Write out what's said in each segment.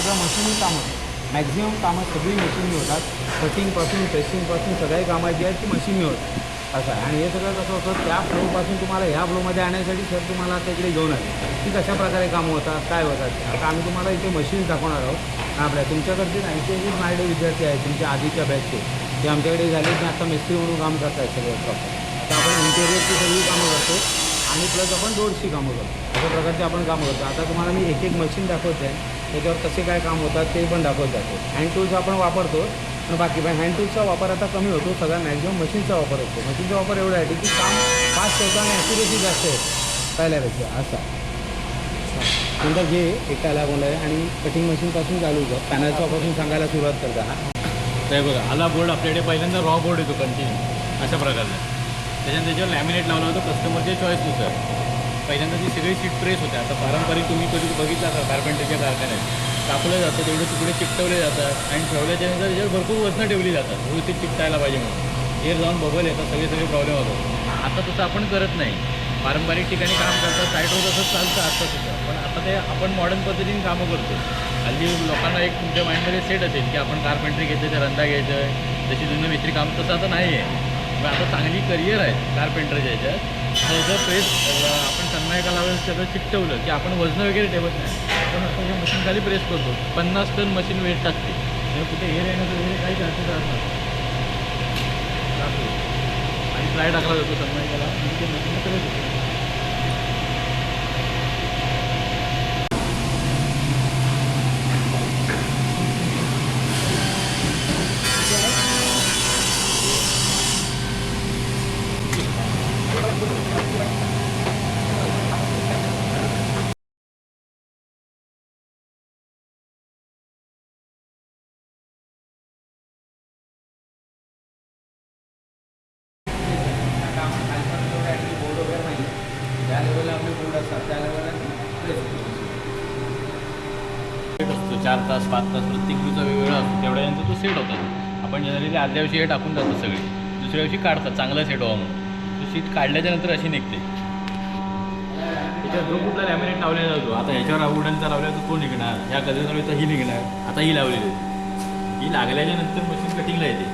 सगळं मशीनी काम होतं. मॅक्झिमम कामं सगळी मशीनी होतात. कटिंगपासून टेस्टिंगपासून सगळी कामं जी आहेत ती मशीनी होतात असं आहे. आणि हे सगळं कसं होतं त्या फ्लोपासून तुम्हाला ह्या फ्लोमध्ये आणण्यासाठी सर तुम्हाला आता इकडे घेऊन आले की कशा प्रकारे कामं होतात काय होतात. आता आम्ही तुम्हाला इथे मशीन दाखवणार आहोत. आपल्या तुमच्याकडचे 90 माझ्याकडे विद्यार्थी आहेत तुमच्या आधीच्या बॅचचे ते आमच्याकडे झाले की आता मिस्त्री म्हणून काम करत आहेत सगळे प्रॉपर. आता आपण इंटेरियरची सगळी कामं करतो आणि प्लस आपण डोअरची कामं करतो. अशा प्रकारचे आपण कामं करतो. आता तुम्हाला मी एक एक मशीन दाखवते आहे त्याच्यावर कसे काय काम होतात ते पण दाखवत जातो. हँड टूल्स आपण वापरतो पण बाकी पण हँड टूल्सचा वापर आता कमी होतो. सगळा मॅक्झिमम मशीनचा वापर होतो. मशीनचा वापर एवढा आहे की काम फास्ट होतं आणि ॲक्युरेसी जास्त येते पहिल्यापेक्षा असा. नंतर जे एकाला बोला आहे आणि कटिंग मशीनपासून चालू होतं पॅनलच्यापासून सांगायला सुरुवात करता. ते बघा आला बोर्ड आपल्याकडे पहिल्यांदा रॉ बोर्ड येतो कंटिन्यू अशा प्रकारचा. त्याच्यानंतर त्याच्यावर लॅमिनेट लावला होता कस्टमरच्या चॉईसनुसार. पहिल्यांदा ती सगळी सीट प्रेस होते. आता पारंपरिक तुम्ही कधी बघितला का कार्पेंटरच्या कारखान्यात कापलं जातं तेवढे तुकडे चिकटवले जातात आणि ठेवल्याच्यानंतर त्याच्यावर भरपूर वजनं ठेवली जातात व्यवस्थित चिकटायला पाहिजे म्हणून. एअर जाऊन बबल येतात सगळे प्रॉब्लेम होतात. आता तसं आपण करत नाही. पारंपरिक ठिकाणी काम करतात साईडवर तसंच चालतं आत्तासुद्धा. पण आता ते आपण मॉडर्न पद्धतीने कामं करतो. हल्ली लोकांना एक तुमच्या माइंडमध्ये सेट असेल की आपण कार्पेंटरी घ्यायचं ते रंदा घ्यायचं आहे जशी जुनं मिस्त्री काम तसं आता नाही आहे. मग आता चांगली करिअर आहे कार्पेंटरच्या ह्याच्यात. जर प्रेस आपण सन्मायकाला सगळं चिकटवलं की आपण वजनं वगैरे ठेवत नाही. आपण आता या मशीनखाली प्रेस करतो. 50 टन मशीन वेट टाकते. तर कुठे एअर येण्याचं वगैरे काही चान्सेस असणार आणि फ्लाय टाकला जातो सन्मायकाला आणि ते मशीन प्रेस होतं. ज्या लेवलला आपले बोर्ड असतात त्या लेवलला प्रेस असतो 4 तास 5 तास प्रत्येक दिवसा वेगवेगळा असतो. तेवढ्यानंतर तो सेट होता. आपण जनरली आदल्या दिवशी हे टाकून जातो सगळे दुसऱ्या दिवशी काढतात चांगला सेट व्हावा म्हणून. तो सीट काढल्याच्या नंतर अशी निघते. त्याच्यावर जो कुठला लॅमिनेट लावलेला जातो आता ह्याच्यावर वुडनचा लावला तर तो निघणार. ह्या कधीचा तर ही निघणार. आता ही लावलेली ही लागल्याच्या नंतर मशीन कटिंगला येते.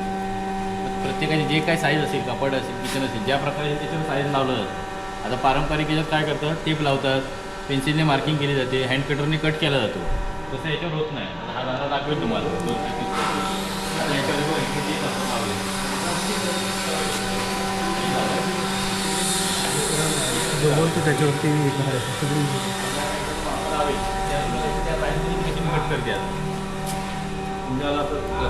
प्रत्येकाची जे काय साईज असेल कापड असेल किचन असेल ज्या प्रकारे त्याच्यावर साईज लावलं जातं. आता पारंपरिक याच्यात काय करतात टेप लावतात पेन्सिलने मार्किंग केली जाते हँड कटरने कट केला जातो. तसं याच्यावर होत नाही. हा दादा दाखवेल तुम्हाला जो बोलतो त्याच्यावरती कट करते. तुम्हाला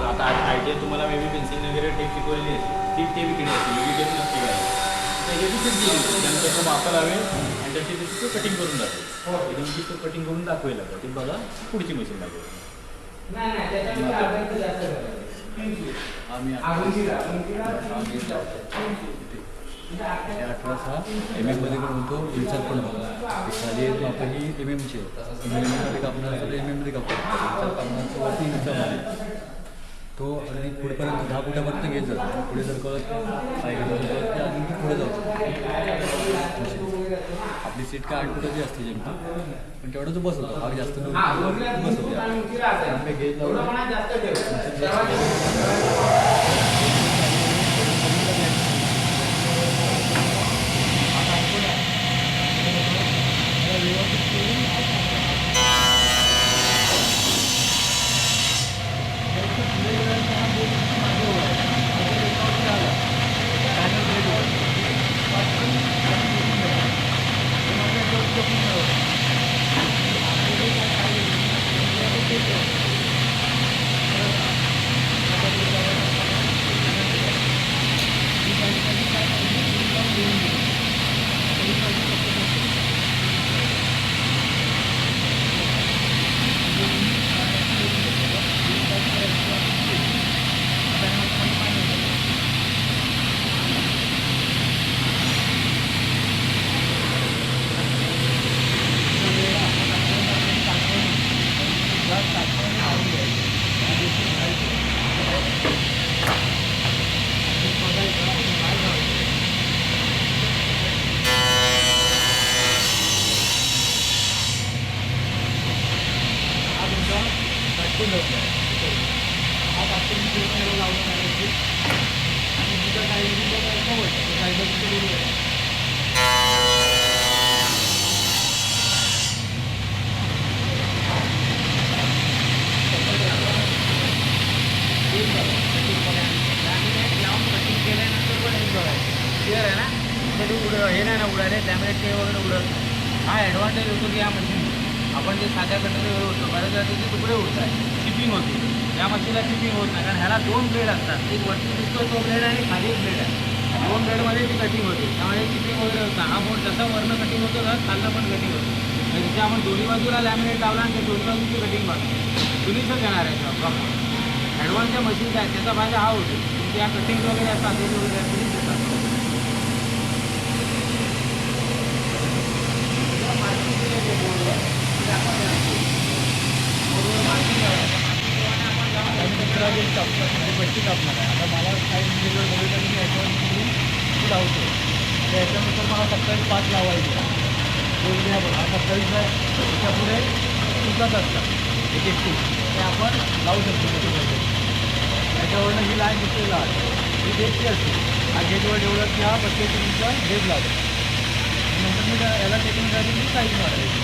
आता आयडिया तुम्हाला मे बी पेन्सिल वगैरे टेप शिकवलेली असते ती टेप इकडे असते वेगळी टेप नसते काय त्यानंतर तो वापर हवे आणि त्याची तो कटिंग करून जातो. एकदम तो कटिंग करून दाखवेल आता ते बघा पुढची मशीन दाखवेल. ते 18 MM मध्ये पण होतो इन्सर पण होतो. खाली आपण ही MM ची मध्ये कापणार असं MM मध्ये कापतो. वरती इंचरमध्ये तो अगदी पुढेपर्यंत 10 फुटापर्यंत घेत जातो. पुढे जर कळत काय करत अजून ती पुढे जातो. आपली सीट काय 8 फुटाची असते जेमती पण तेवढं तो बस होतो. फार जास्त बस होते घेत क्लिअर आहे ना कधी हे नाही ना उडाले लॅमिनेट ते वगैरे उडत हा ॲडव्हान्टेज होतो की या मशीन आपण जे साध्या कंटेनर होतो बऱ्याच वेळा त्याचे तुकडे उडतात शिपिंग होते या मशीनला शिपिंग होत नाही कारण ह्याला 2 ब्लेड असतात एक वरती दिसतो तो ब्लेड आहे आणि खाली एक ब्लेड आहे 2 ब्लेडमध्ये ती कटिंग होते त्यामुळे शिपिंग वगैरे होतं हा बोर्ड जसा वरनं कटिंग होतो ना खालनं पण कटिंग होतं म्हणजे तिथे आपण दोन्ही बाजूला लॅमिनेट लावला आणि त्या दोन्ही बाजूची कटिंग बाजू दोन्हीच येणार आहे प्रॉपर ॲडव्हान्स ज्या मशीन्स आहेत त्याचा फायदा हा होतो तुमच्या कटिंग वगैरे असतात ते वगैरे फिनिश देतात पट्टी कापणार आहे आता मला काही इंडिव्हिज्युअल बघितलं मी याच्यावर लावतो तर याच्यानंतर मला 27.5 लावायचे हा 27 आहे त्याच्या पुढे चुकत असतात एक एकटी ते आपण लावू शकतो त्याच्यावरनं ही लाईन दिसते लाल ही गेटची असते हा गेटवर ठेवलं की हा प्रत्येक तुमचा गेट लावतो नंतर मी याला टेक्निकली मी साईज मारायची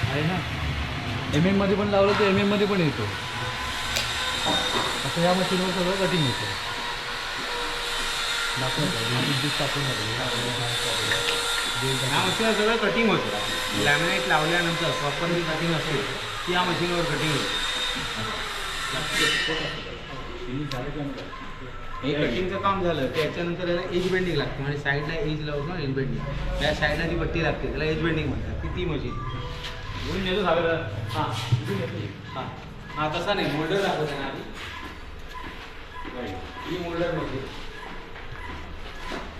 आहे ना MM मध्ये पण लावलं तर MM मध्ये पण येतो असं या मशीनवर सगळं कटिंग होतं या मशीनवर सगळं कटिंग होतं लॅमिनेट लावल्यानंतर प्रॉपरली कटिंग असेल ती या मशीनवर कटिंग होते हे कटिंगचं काम झालं की याच्यानंतर याला एज बेंडिंग लागते म्हणजे साईडला एज लावतो ना एज बेंडिंग त्या साईडला जी पट्टी लागते त्याला एज बेंडिंग म्हणतात ती मशीन घेऊन नेतो सागर हां हां हां तसा नाही मोल्डर दाखवत आहे ना आधी ही मोल्डर मशीन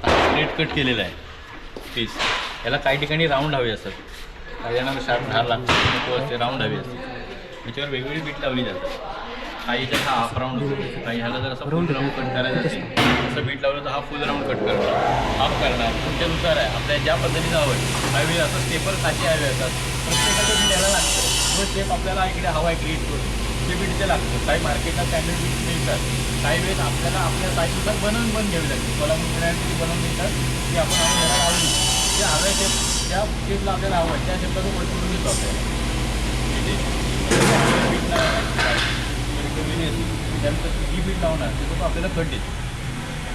स्ट्रेट कट केलेला आहे पीस याला काही ठिकाणी राऊंड हवे असतात काही जणांना शार्प धार लागतो तो असते राऊंड हवी असते त्याच्यावर वेगवेगळी बीट लावली जातात काही याच्यात हा हाफ राऊंड होतो काही ह्याला जर असं फुल राऊंड कट करायचं असेल असं बीट लावलं तर हा फुल राऊंड कट करणार हाफ करणार तुमच्यानुसार आहे आपल्या ज्या पद्धतीनं हवं आहे हवे असं स्टेपल साचे हवे असतात प्रत्येकाचं बीट याला लागतं तो स्टेप आपल्याला इकडे हवा आहे क्रिएट करून ते बीट ते लागतं काही मार्केटला स्टँडर्ड बीट मिळतात काही वेळेस आपल्याला आपल्या साईजनुसार बनवून घ्यावी लागते कोल्हापूर ब्रँडमध्ये बनवून मिळतात की आपण आणून घराला लावली जे हव्या शेप ज्या शेपला आपल्याला हवं आहे त्या शेपला तो कट करून देतो आपल्याला त्यानंतर ही बीट लावणार ते आपल्याला कट देतो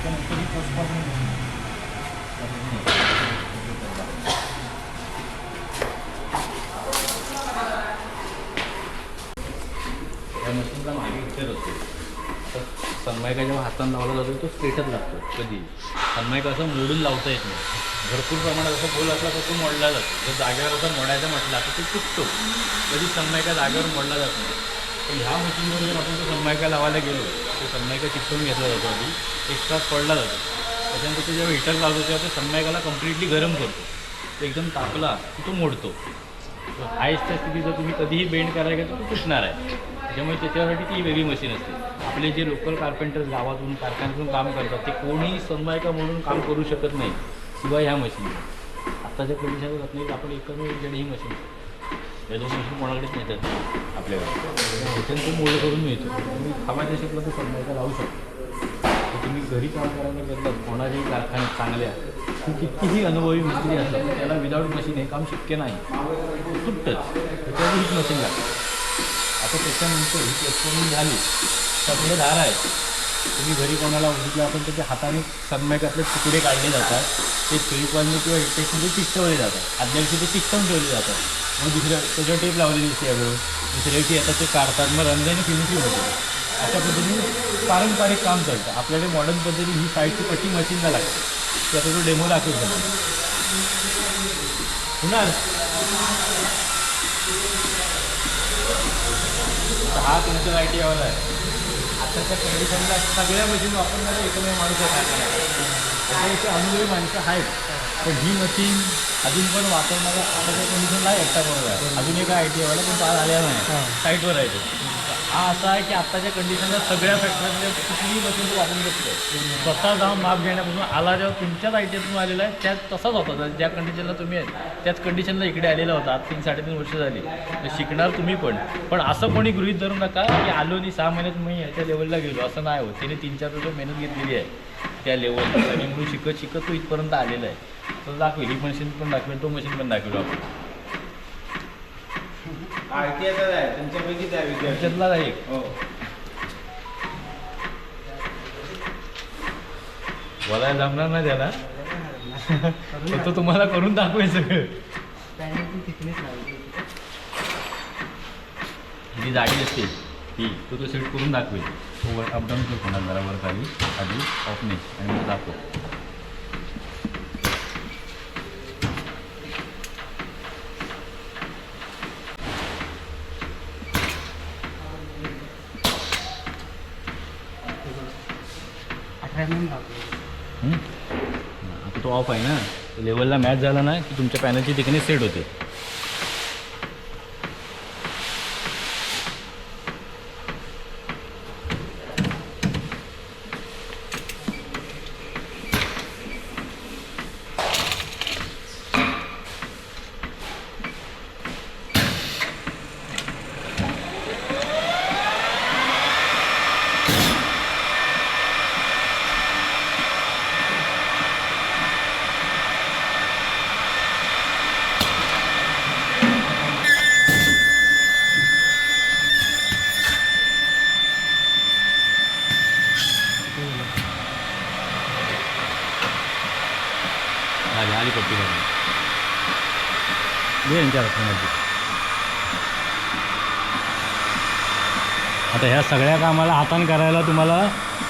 त्यानंतर ही पोस्टपासून या मशीनचा मागे विचार असतो तर सनमायका जेव्हा हातानं लावला जातो तो स्ट्रेटच लागतो कधी सनमायका असं मोडून लावता येत नाही भरपूर प्रमाणात असं गोल असला तर तो मोडला जातो जर जागेवर असं मोडायचा म्हटला तर तो तुटतो कधी सनमायका जागेवर मोडला जात नाही पण ह्या मशीनवर जर आपण तो सनमायका लावायला गेलो तो सनमायका चिकटवून घेतला जातो आधी एक्स्ट्रा पडला जातो त्याच्यानंतर तो जेव्हा हिटर लावतो तेव्हा तो सनमायकाला कम्प्लिटली गरम करतो तो एकदम तापला की तो मोडतो हायस्टच्या स्थितीत जर तुम्ही कधीही बेंड करायला गेलं तर तो तुटणार आहे त्याच्यामुळे त्याच्यासाठी ती वेगळी मशीन असते आपले जे लोकल कार्पेंटर्स गावातून कारखान्यातून काम करतात ते कोणीही सनमायका म्हणून काम करू शकत नाही शिवाय ह्या मशीन आत्ताच्या कंडिशनवर नाही आपण एकमेव एकजण ही मशीन या 2 मशीन कोणाकडेच मिळतात आपल्याकडे ह्याच्यानं तो मोल्ड करून मिळतो तुम्ही हवाच्या शेपला तो सनमायका लावू शकतो तर तुम्ही घरी काम करायला गेलात कोणाच्याही कारखान्यात चांगल्या की कितीही अनुभवी मिस्त्री असतात त्याला विदाऊट मशीन हे काम शक्य नाही तुटतंच त्याच्यावर हीच मशीन लागते आता त्याच्यानंतर ही प्लेसमेंट झाली तर आपले धार आहेत तुम्ही घरी कोणाला बघितलं आपण त्याच्या हाताने सनमायकातले तुकडे काढले जातात ते फेविकॉलने किंवा टेपमध्ये चिकटवले जातात आदल्या दिवशी ते चिकटवून ठेवले जातात मग त्याच्यावर टेप लावलेली असते यावेळी दुसऱ्या दिवशी येतात ते काढतात मग रंगाने फिनिशिंग होते अशा पद्धतीने पारंपरिक काम चालतं आपल्याकडे मॉडर्न पद्धतीने ही साईडची पट्टी मशीनला लागते त्याचा तो डेमो दाखवतो पुन्हा हा तुमच्या लाईटीवाला आहे आताच्या कंडिशनला सगळ्या मशीन वापरणारे एकमेव माणूस आहे. त्याच्याविषयी अनुभवी माणसं आहेत, पण ही मशीन अजून पण वापरणारा आताच्या कंडिशनला एकटा बरोबर आहे. अजून एक आय टी वाला पण फार आलेला नाही, साईटवर आहे तो. हा असा आहे की आत्ताच्या कंडिशनला सगळ्या फॅक्टरीमध्ये कुठलीही मशीन तो वापरू शकतो. स्वतः जाऊन माप घेण्यापासून आला जेव्हा तुमच्याच आय टीतून आलेला आहे त्यात तसाच होता. ज्या कंडिशनला तुम्ही आहेत त्याच कंडिशनला इकडे आलेला होता. आज 3-3.5 वर्ष झाली. तर शिकणार तुम्ही पण असं कोणी गृहीत धरू नका की आलो आणि 6 महिन्यात मी ह्याच्या लेवलला गेलो, असं नाही होत. त्याने 3-4 वर्ष मेहनत घेतलेली आहे त्या लेवलला आणि म्हणून शिकत तो इथपर्यंत आलेला आहे. तर दाखवेल, ही मशीन पण दाखवेल, तो मशीन पण दाखवेल आपण. आयटीआयचाच आहे तुमच्यापैकीच आहे विद्यार्थी. त्याच्यातलाच आहे एक. हो. बोलायला जमणार नाही त्याला, तो तुम्हाला करून दाखवेल सगळं. जी जाडी असते ती तो सेट करून दाखवेल. तो वर अपडाऊन करतो ना जरा वर खाली, आधी ऑफनेस आणि मग दाखव. आता तो ऑफ आहे ना, लेवलला मॅच झाला ना की तुमच्या पॅनलची थिकनेस सेट होते. आली पट्टी दे यांच्या हातामध्ये. आता ह्या सगळ्या कामाला हाताने करायला तुम्हाला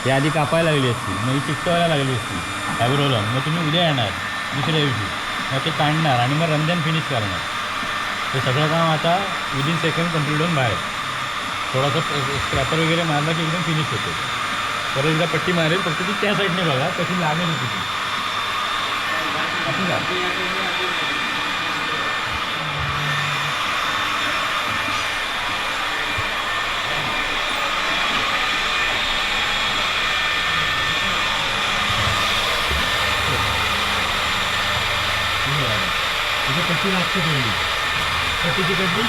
हे आधी कापायला लागली असती, मग ही चिकटवायला लागली असती फायब्रोला. मग तुम्ही उद्या येणार दुसऱ्या दिवशी, मग ते काढणार आणि मग रंजन फिनिश करणार. ते सगळं काम आता विदिन सेकंड कंप्लीट होऊन बाहेर. थोडासा स्क्रॅपर वगैरे मारला की एकदम फिनिश होतो. परत एकदा पट्टी मारेल, फक्त ती त्या साईडने बघा कशी लागेल होती ती. असं का तिथे पट्टी लागते थोडी, पट्टीची कट्टी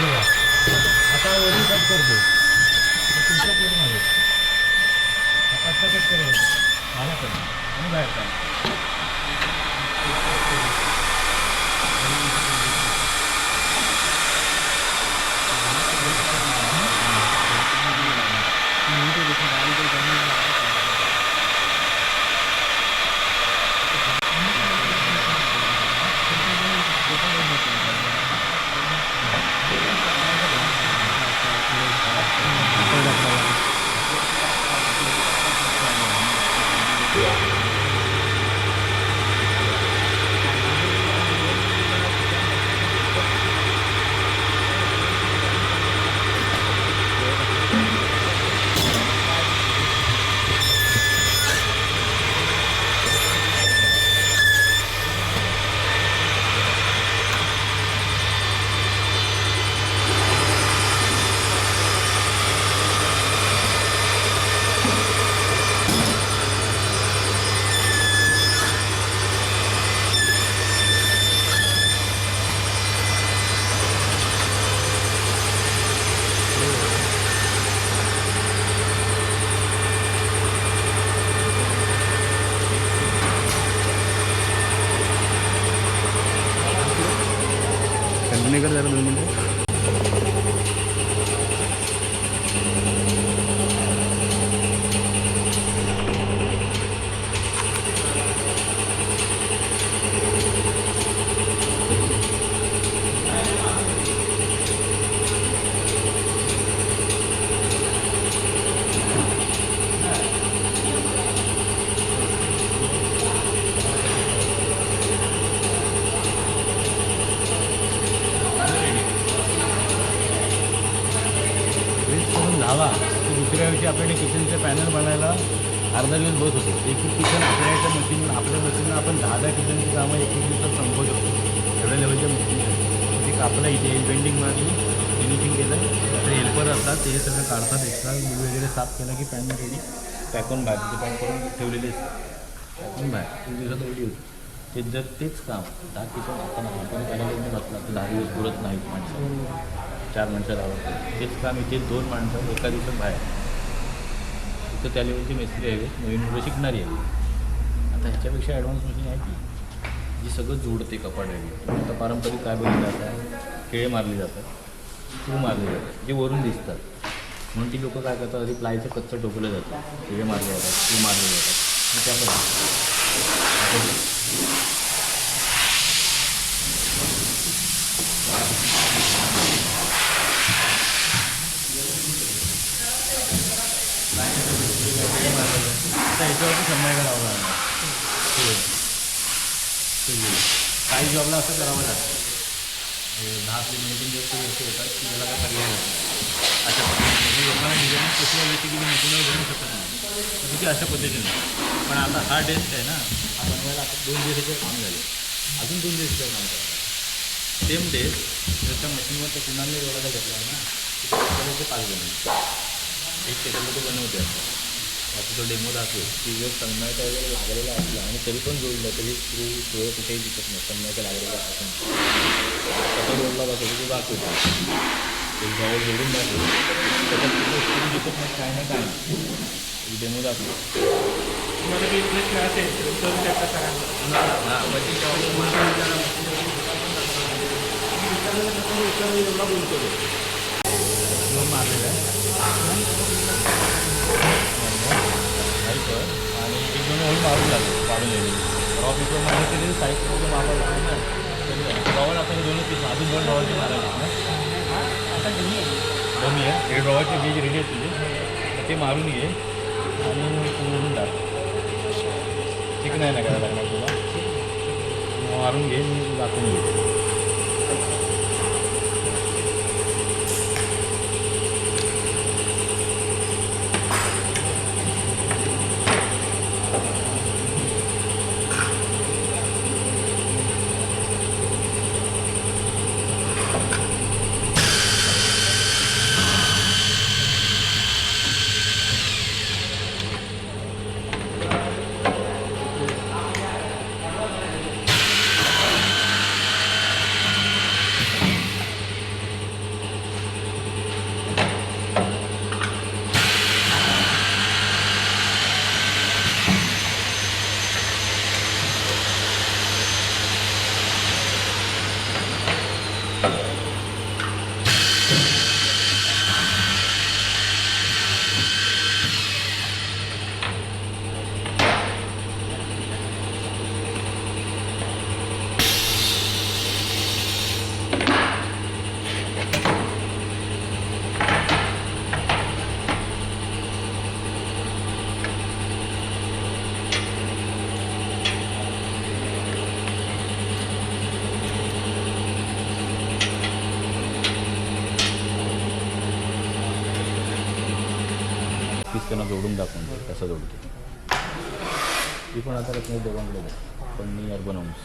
बघा. आता वरून कट करतो तुमच्या पूर्ण आता कट करेल मला पण आणि बाहेर का झाला तर दुसऱ्या दिवशी आपल्याकडे किचनचे पॅनल बनायला अर्धा दिवस बस होतो. एक किचन आपल्या मशीन आपल्या मशीनला आपण 10 किचनची कामं एक दिवसात संपवू शकतो. एवढ्या लेवलच्या मशीन आहे. ते कापलं इथे पेंटिंग मारली, फिनिशिंग केलं, ते हेल्पर असतात ते सगळं काढतात, एक्स्ट्रा बिल वगैरे साफ केलं की पॅन रेडी पॅकून बाहेर तिथे पॅक करून ठेवलेली असते. पॅकून बाहेर 1 दिवसात रेडी होतं. ते जर तेच काम 10 किचन आपण त्याला घेऊन बसला तर 10 दिवस पुरत नाहीत माणसं, 4 माणसं लावतात. तेच काम इथे 2 माणसं एका दिवसात बाहेर. तर त्या लेवलची मिस्त्री आहे, नवीन मुलं शिकणारी आहे. आता ह्याच्यापेक्षा ॲडव्हान्स मशीन आहे की जी सगळं जोडते कपाट वगैरे. आता पारंपरिक काय बघितलं जातात, खेळे मारले जातात, तू मारले जातात जे वरून दिसतात. म्हणून ती लोकं काय करतात, आधी प्लायचं कच्चं टोकलं जातं, खेळे मारले जातात, तू मारले जातात. मग त्या आता याच्यावरती संध्याकाळ लावला काही जॉबला असं करावं लागतं. 10 मिनिटं जास्त गोष्ट होतात की त्याला काय पर्याय नाही. अशा पद्धतीने लोकांना डिझाईन कशी आली की मशीनवर बनवू शकत नाही, तर ती अशा पद्धतीने. पण आता हा डेस्क आहे ना, हा बनवायला आता 2 दिवसाचे काम झाले, अजून 2 दिवसाचं काम करायचं. सेम डेस्क जर त्या मशीनवर त्या कुणाला एवढा घेतला आहे ना, ते 5 बनवते एक त्याच्यामध्ये ते बनवते. आता तो डेमो दाखवेल की जर सन्मायका वगैरे लागलेला असला आणि तरी पण जोडलं तरी स्क्रू थोडं कुठेही दिसत नाही, सन्मायका लागलेला असं कसा जोडला जातो तो दाखवतो. एक जवळ जोडून दाखवतो, त्याच्यात कुठे स्क्रू दिसत नाही, काय नाही काय नाही, डेमो दाखवतो. तुम्हाला बिझनेस असेल तर त्या प्रकारांना हां म्हणजे एवढा बोलतो तो मारलेला आहे आणि 1-2 होल मारून लागतो, काढून येईल रॉ पेपरमध्ये केले साईडमध्ये वापरला आहे ना, तर ड्रॉवर आपण 2 पीस अजून 2 ड्रॉवरचे मारायचे ना. आता कमी आहे, 1 ड्रॉवरचे गेज रेडी असतील ते मारून घे आणि उडून टाक. ठीक नाही ना करायला लागणार तुला, मारून घे मी दाखवून घे. पीस त्यांना जोडून दाखवून दे कसं जोडते. ती पण आता रत्न दोघांकडे पण मी अर्बन होम्स.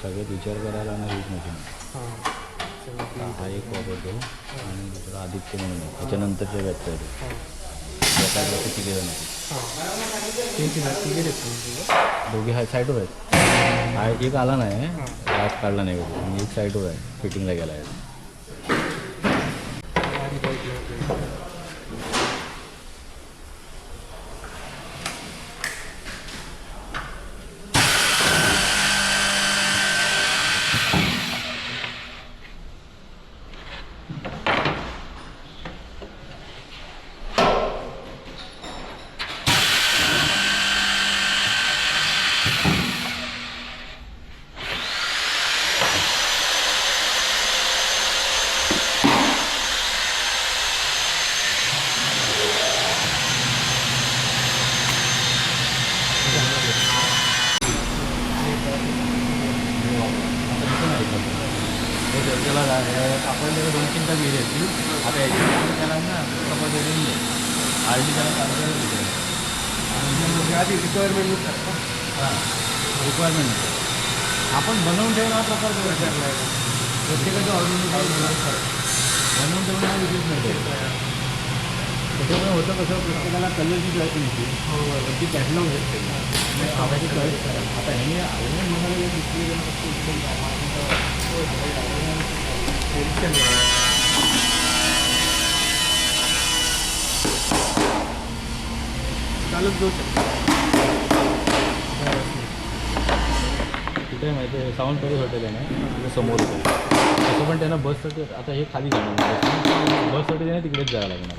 सगळ्यात विचार करायला ना हीच मशीन हा एक वापरतो आणि दुसरा आदित्य म्हणून आहे त्याच्यानंतरच्या वेबसाईट किती जण दोघे हा साईडवर आहेत. हा एक आला नाही आज काढला नाही आणि एक साईडवर आहे फिटिंगला गेला आहे. त्याला आपण त्याला 2-3 तास गेले असतील आता याच्यामध्ये त्याला ना सपोज देऊन दे आरडी त्याला चालू म्हणजे आधी रिक्वायरमेंट हां रिक्वायरमेंट आपण बनवून ठेवणं हा प्रकार करायला आहे प्रत्येकाच्या ऑर्डर बनवून ठेवणं हा विशेष मिळतो त्याच्यामुळे होतं कसं प्रत्येकाला कलरची चॉईस नसते ती कॅटलॉग असते आवडायची चॉईस करा आता ह्याने म्हणाला डिस्प्ले चालत जाऊ शकतो. कुठे आहे माहिती आहे साऊंड पॅलेस हॉटेल आहे ना तिथे समोर होतं तसं पण त्यांना बससाठी आता हे खाली जाणार बससाठी त्यांना तिकडेच जावं लागणार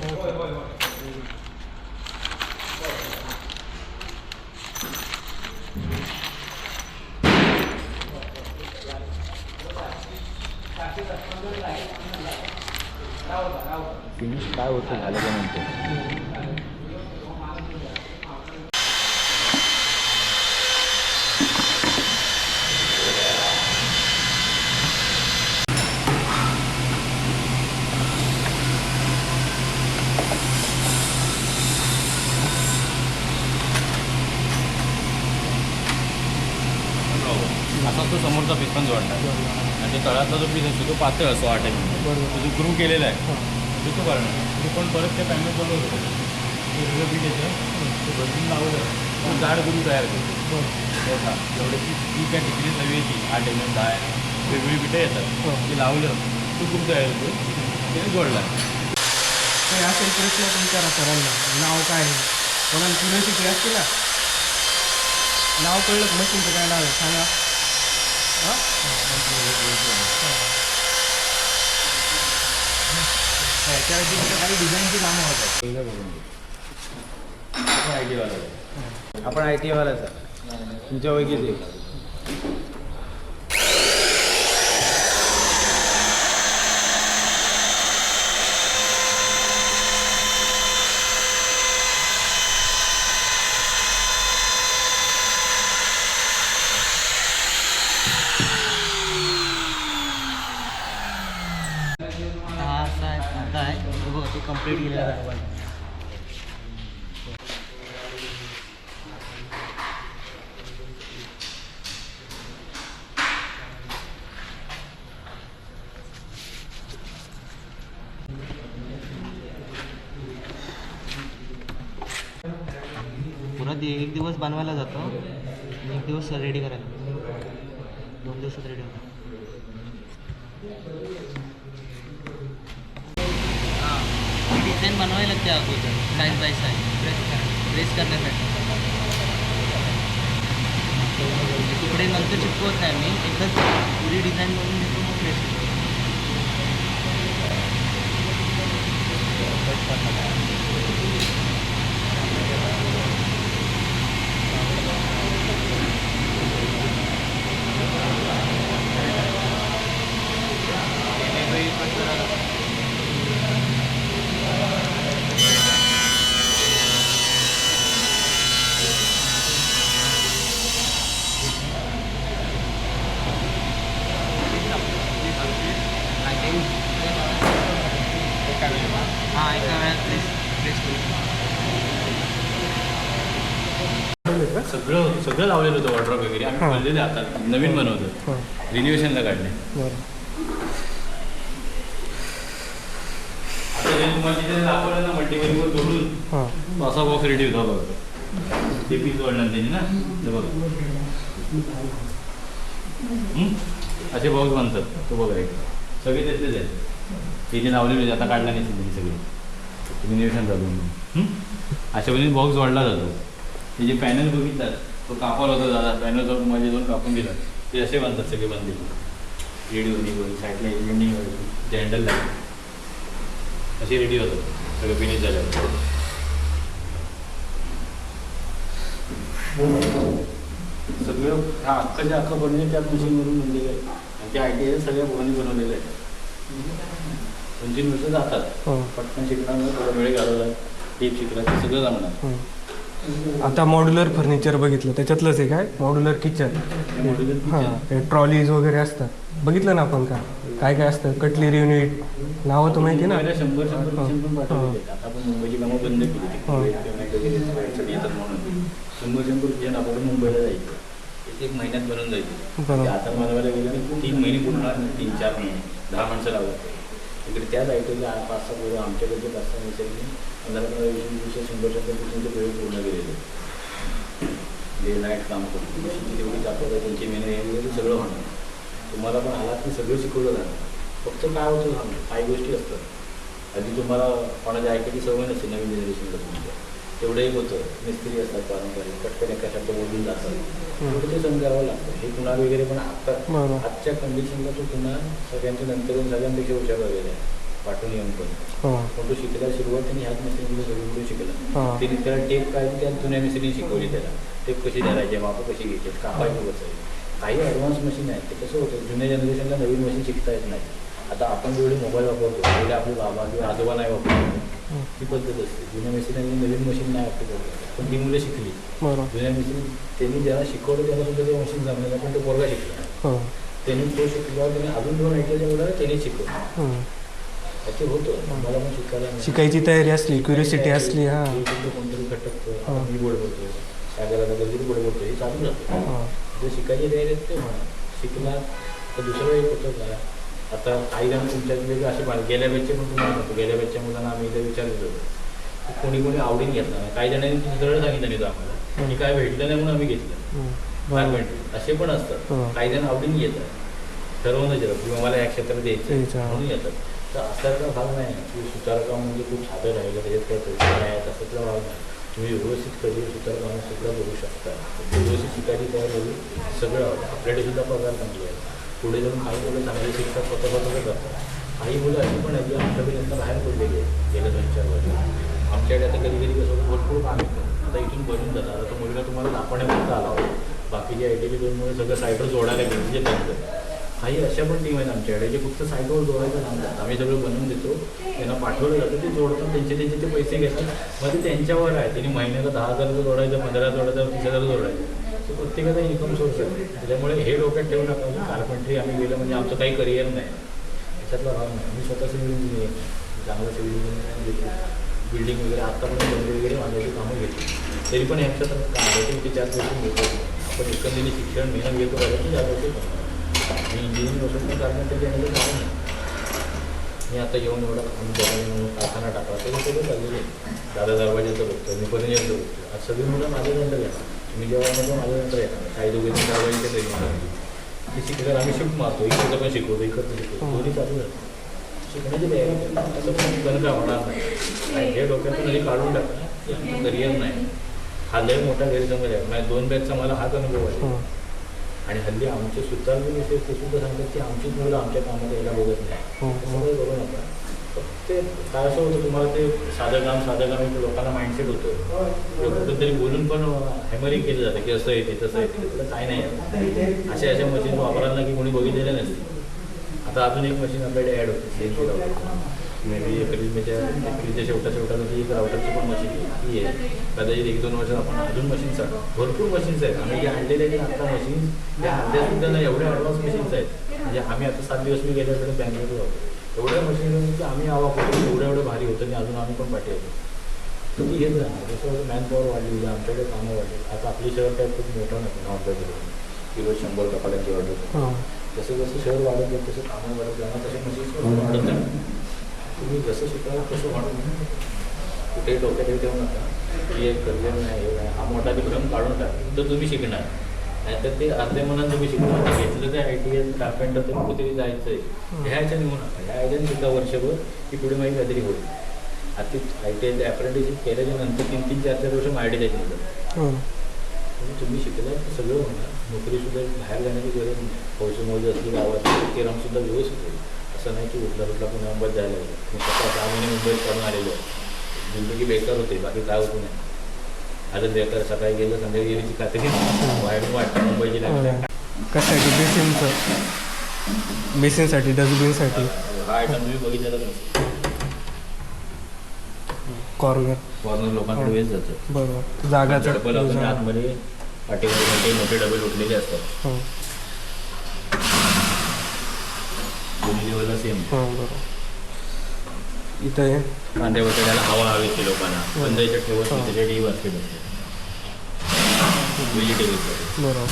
फिनिश काय होतं झाल्याच्यानंतर असा तो समोरचा पीस पण जोडला आणि तो तळातला जो पीस असतो तो पातळ असतो 8 तो जो ग्रू केलेला आहे तो करणार तो पण परत त्या पॅनल बनवत होतं ते सगळं पीठ येतं ते भरून लावलं तो जाड ग्रू तयार करतो मोठा एवढे ती काय टिकली नवी यायची 8 mm 10 वेगवेगळी पिठं येतात ते लावलं तो ग्रू तयार होतो त्याने जोडला काही असेल प्रश्न तुमच्या सरांना नाव काय आहे कोणाला पुण्याची क्लास केला नाव कळलं का मशीनचं काय नाव आहे सांगा हां त्याच्या व्यतिरिक्त काही डिझाईनची कामं होतात आयडियावाला आपण आय टी वालाच आहे तुमच्या ओळखीचे हा असा आहे आता आहे बघ ते कंप्लीट केलेलं आहे पुन्हा एक दिवस बनवायला जातो आणि 1 दिवस रेडी करायला 2 दिवसात रेडी होतो डिझाईन बनवायला लागते अगोदर साईज बाय साईज प्रेस करण्यासाठी तुकडे नंतर चिपकवत नाही मी एकदाच पुरी डिझाईन बनवून घेतो मग प्रेस हां एका वेळात प्रेस सगळं लावलेलं होतं वॉर्डरोब वगैरे आम्ही बनलेले आता नवीन बनवतो रिन्युएशनला काढले आता जे तुम्हाला तिथे दाखवलं ना मल्टीमीडियावर जोडून तो असा बॉक्स रेडी होता बघा ते पीस जोडणार त्यांनी ना ते बघा असे बॉक्स बनतात तो बघा एक सगळे त्यातलेच आहेत हे जे लावलेले आता काढला नाही त्यांनी सगळे रिन्युएशन झालं अशा पद्धतीने बॉक्स जोडला जातो हे जे पॅनल बघितलं तो कापाला होता दादा पॅनल जाऊन माझे दोन कापून दिला ते असे बांधतात सगळे बंदे रेडी होती साईडला एंडिंग जे हँडल लागेल असे रेडी होतात सगळं फिनिश झाल्यावर सगळं हा अख्खाच्या अख्खा बनले त्या मशीनवरून बनलेलं आहे आणि त्या आयडिया सगळ्या मुलांनी बनवलेल्या आहेत 2-3 वर्ष जातात पटकन शिकणार थोडा वेळ घालवला टीप शिकला ते सगळं जमणार आता मॉड्युलर फर्निचर बघितलं त्याच्यातलंच आहे काय मॉड्युलर किचन मॉड्युलर हां ट्रॉलीज वगैरे असतात बघितलं ना आपण का काय काय असतं कटलेरी युनिट नावं तर माहिती ना. मुंबईला 100 मशीन पण पाठवलेली आहेत. आता आपण मुंबईची कामं बंद केली येतात म्हणून 100 मशीन आपण मुंबईला जायचं एक महिन्यात बनवून जायची. बरोबर. आता मानवाला गेलं 3 महिने पूर्ण 3-4 महिने 10 माणसं लावतात. इकडे त्याच आयटीला 5-6 पोरं आमच्याकडचे 5-6 मिनिटांनी 15-20 100 मशीनचे प्रयोग पूर्ण केलेले. डे नाईट काम करतो मशीनची तेवढी जातात त्यांची मेहनत सगळं होणार. तुम्हाला पण आलात की सगळं शिकवलं जाणार. फक्त काय होतं सांगतो काही गोष्टी असतात. आधी तुम्हाला कोणाच्या ऐकायची सवय नसते नवीन जनरेशनला तुमच्या तेवढं एक होतं. मिस्त्री असतात पारंपरिक पटकन एका शब्द बोलून जातात तेवढं ते समजावं लागतं. हे कुणा वगैरे पण आता आजच्या कंडिशनला तो पुन्हा सगळ्यांच्या नंतर सगळ्यांपेक्षा हुशार वगैरे आहे पाठवून येऊन पण तो शिकायला सुरुवात त्यांनी ह्याच मिस्त्रीमध्ये सगळीकडून शिकला. त्यांनी त्याला टेप काय त्यात जुन्या मिस्त्रीने शिकवली त्याला टेप कशी धरायची मापं कशी घ्यायची कापायची बसायची. काही ॲडव्हान्स मशीन आहेत ते कसं होतं जुन्या जनरेशनला नवीन मशीन शिकता येत नाही. आता आपण जेवढे मोबाईल वापरतो पहिले आपले बाबा किंवा आजोबा नाही वापरतो ही पद्धत असते. जुन्या मिस्त्रीने नवीन मशीन नाही वापरत पण ती मुलं शिकली. जुन्या मिस्त्री त्यांनी ज्याला शिकवलं त्याला सुद्धा ते मशीन जमलेलं पण तो पोरगा शिकला. त्यांनी तो शिकल्यावर त्यांनी अजून 2 ऐकल्याच्या मुलाला त्यांनी शिकवलं. ते होतं मला पण शिकायला शिकायची तयारी असली क्युरियोसिटी असली. हां कोणतरी खटकतं मी गोड बोलतो काय करायला कधी गोड बोलतो हे चालू राहतं. जे शिकायची तयारी आहे ते म्हणा शिकला तर दुसरं एक होतं काय आता काही जण तुमच्या वेगळं असे गेल्या बॅचचे पण तुम्हाला म्हणतो गेल्या बॅचच्या मुलांना आम्ही इथे विचारलं होतं कोणी कोणी आवडीने घेतला नाही. काही जणांनी सरळ सांगितलं नाही आम्हाला की काय भेटलं नाही म्हणून आम्ही घेतलं. असे पण असतात. काही जण आवडीने घेतात ठरवूनच येतात किंवा मला या क्षेत्रात द्यायचं म्हणून येतात. तर असाचा भाग नाही की सुतारकाम म्हणजे खूप साधं राहिलं त्याच्यात काही पैसे नाही तसंचा भाग नाही. तुम्ही व्यवस्थित करिअर सुतारकाम सुद्धा करू शकता. व्यवस्थित शिकायची तयार होईल सगळं आपल्याकडे सुद्धा पगार चांगली आहे. पुढे जाऊन काही मुलं चांगले शिकतात स्वतः करतात. काही मुलं अशी पण आहे की आमच्याकडे यांना बाहेर पडलेली आहे गेल्या 2-4 वर्ष. आमच्याकडे आता कधी कधी कसं भरपूर काम येतं. आता इथून बनून जातात. आता तो मुलगा तुम्हाला दाखवण्यापर्यंत आला होता. बाकीचे ITचे 2 मुलं सगळं साईटवर जोडायला गेले म्हणजे बंद. काही अशा पण टीम आहेत आमच्याकडे जे फक्त साईटवर जोडायचं सांगतात. आम्ही सगळं बनवून देतो त्यांना पाठवलं जातं ते जोडतात त्यांचे ते पैसे घेतात. मग ते त्यांच्यावर आहे त्यांनी महिन्याला 10,000 जोडायचं 15,000 जोडायचं 30,000 जोडायचं. तो प्रत्येकाचा इन्कम सोर्स आहे. त्याच्यामुळे हे डोक्यात ठेवून आपण कारपेंटरी आम्ही गेलं म्हणजे आमचं काही करिअर नाही त्याच्यातला भाग नाही. मी स्वतः सिव्हिल इंजिनियर चांगलं सिव्हिल इंजिनिअरिंग घेतो. बिल्डिंग वगैरे आत्तापर्यंत बंगले वगैरे बांधायची कामं घेतो. तरी पण ह्याच्यात काम ते 4 वर्ष घेतो. आपण एकंदरीत शिक्षण मेहनत घेतो पाहिजे की 4 वर्ष मी इंजिनिअरिंग बसून पण कारपेंटर देण्याचं कारण नाही. मी आता येऊन एवढा म्हणून कारखाना टाकला तरी सगळं चाललेलं आहे. दादा दरवाजाचं बघतो मी फर्निचरचं बघतो. आज सगळी मुलं माझ्यानंतर येणार. तुम्ही जेव्हा म्हणजे माझ्यानंतर येणार. काही दोघींनी दरवाजाच्या ट्रेनिंग ती शिकल्यावर आम्ही शिफ्ट मारतो. इकडचं पण शिकवतो इकडचं शिकवतो दोन्ही चालू राहतो. शिकण्याची तयारी करतो. असं पण गणका होणार नाही. आणि हे डोक्यातून हे काढून टाका की आमचं करिअर नाही. हा लय मोठा गैरसमज आहे. माझ्या 2 बॅचचा मला हाच अनुभव आहे. आणि हल्ली आमचे सुतारवी विषय ते सुद्धा सांगतात की आमचीच मुलं आमच्या कामात यायला बघत नाही. असं काही करू नका. ते काय असं होतं तुम्हाला ते साधं काम लोकांना माइंडसेट होतं. कुठंतरी बोलून पण हॅमरिंग केलं जातं की असं येते तसं येते. त्याला काय नाही अशा मशीन वापरायला की कोणी बघितलेलं नसते. आता अजून एक मशीन आपल्याकडे ॲड होते CNC राउटर. मे बी एप्रिलच्या शेवटाला ती एक राउटरची पण मशीन ती आहे. कदाचित 1-2 वर्षात आपण अजून मशीन्स भरपूर मशीन्स आहेत. आम्ही जे आणलेले आहेत आता मशीन्स त्या अर्ध्यासुद्धा नाही एवढ्या ॲडव्हान्स मशीन्स आहेत. म्हणजे आम्ही आता 7 दिवस मी गेल्याकडे बँगलोरला होतो. एवढ्या मशीन्स आम्ही वापरतो एवढं भारी होतं आणि अजून आम्ही पण पाठवतो. तर ती हेच जाणार जसं मॅनपॉवर वाढली आमच्याकडे कामं वाढली. आता आपली शहर काय खूप मोठं नव्हतं नॉर्दर किलो 100 कपाड्यांची ऑर्डर. जसं जसं शहर वाढत जाईल तसं कामं वाढत जाणार तसे मशीन्स वाढत जाणार. तुम्ही जसं शिकाल तसं वाढून कुठेही डोक्यात ठेवू नका की एक करिअर नाही हे हा मोठा विक्रम काढून टाक तर तुम्ही शिकणार. नाहीतर ते अर्ध्या मनात तुम्ही शिकणार घेतलं ते ITL कारपेंटर तर कुठेतरी जायचं आहे ह्याच्या निघू नका. ह्या ह्याच्याने सुद्धा वर्षभर की पुढे माहिती काहीतरी होईल. आता ITL अप्रेंटिसशिप केल्याच्या नंतर 3-3, 4-4 वर्ष माहिती द्यायची नंतर तुम्ही शिकला तर सगळं होणार. नोकरीसुद्धा बाहेर जाण्याची गरज नाही. पैसे मोजे असली गावात ते रामसुद्धा व्यवस्थित होईल. असं नाही की उठला पुन्हा मुंबईत जायला लागेल. मी स्वतः 6 महिने मुंबईत करून आलेलो आहे. जिंदगी बेकार होते बाकी काय होतं नाही. आता बेकार सकाळी गेलं संध्याकाळी गेलीची खात्री बाहेर वाटतं मुंबईची लागल्या कशासाठी बेसिनसाठी डस्टबिनसाठी हा आयटम तुम्ही बघितलेला नसतो. कॉर्नर लोकांकडे वेळ जातं. बरोबर जागाचं डबल आपण आतमध्ये पाठीवर मोठे डबे उठलेले असतात. दोन्ही लेवलला सेम. हां बरोबर. इथं आहे कांद्या त्याला हवा हवी की लोकांना बंद याच्यात ठेवत नाही, त्याच्यासाठी वाचले बसते व्हेजिटेबल्स. बरोबर.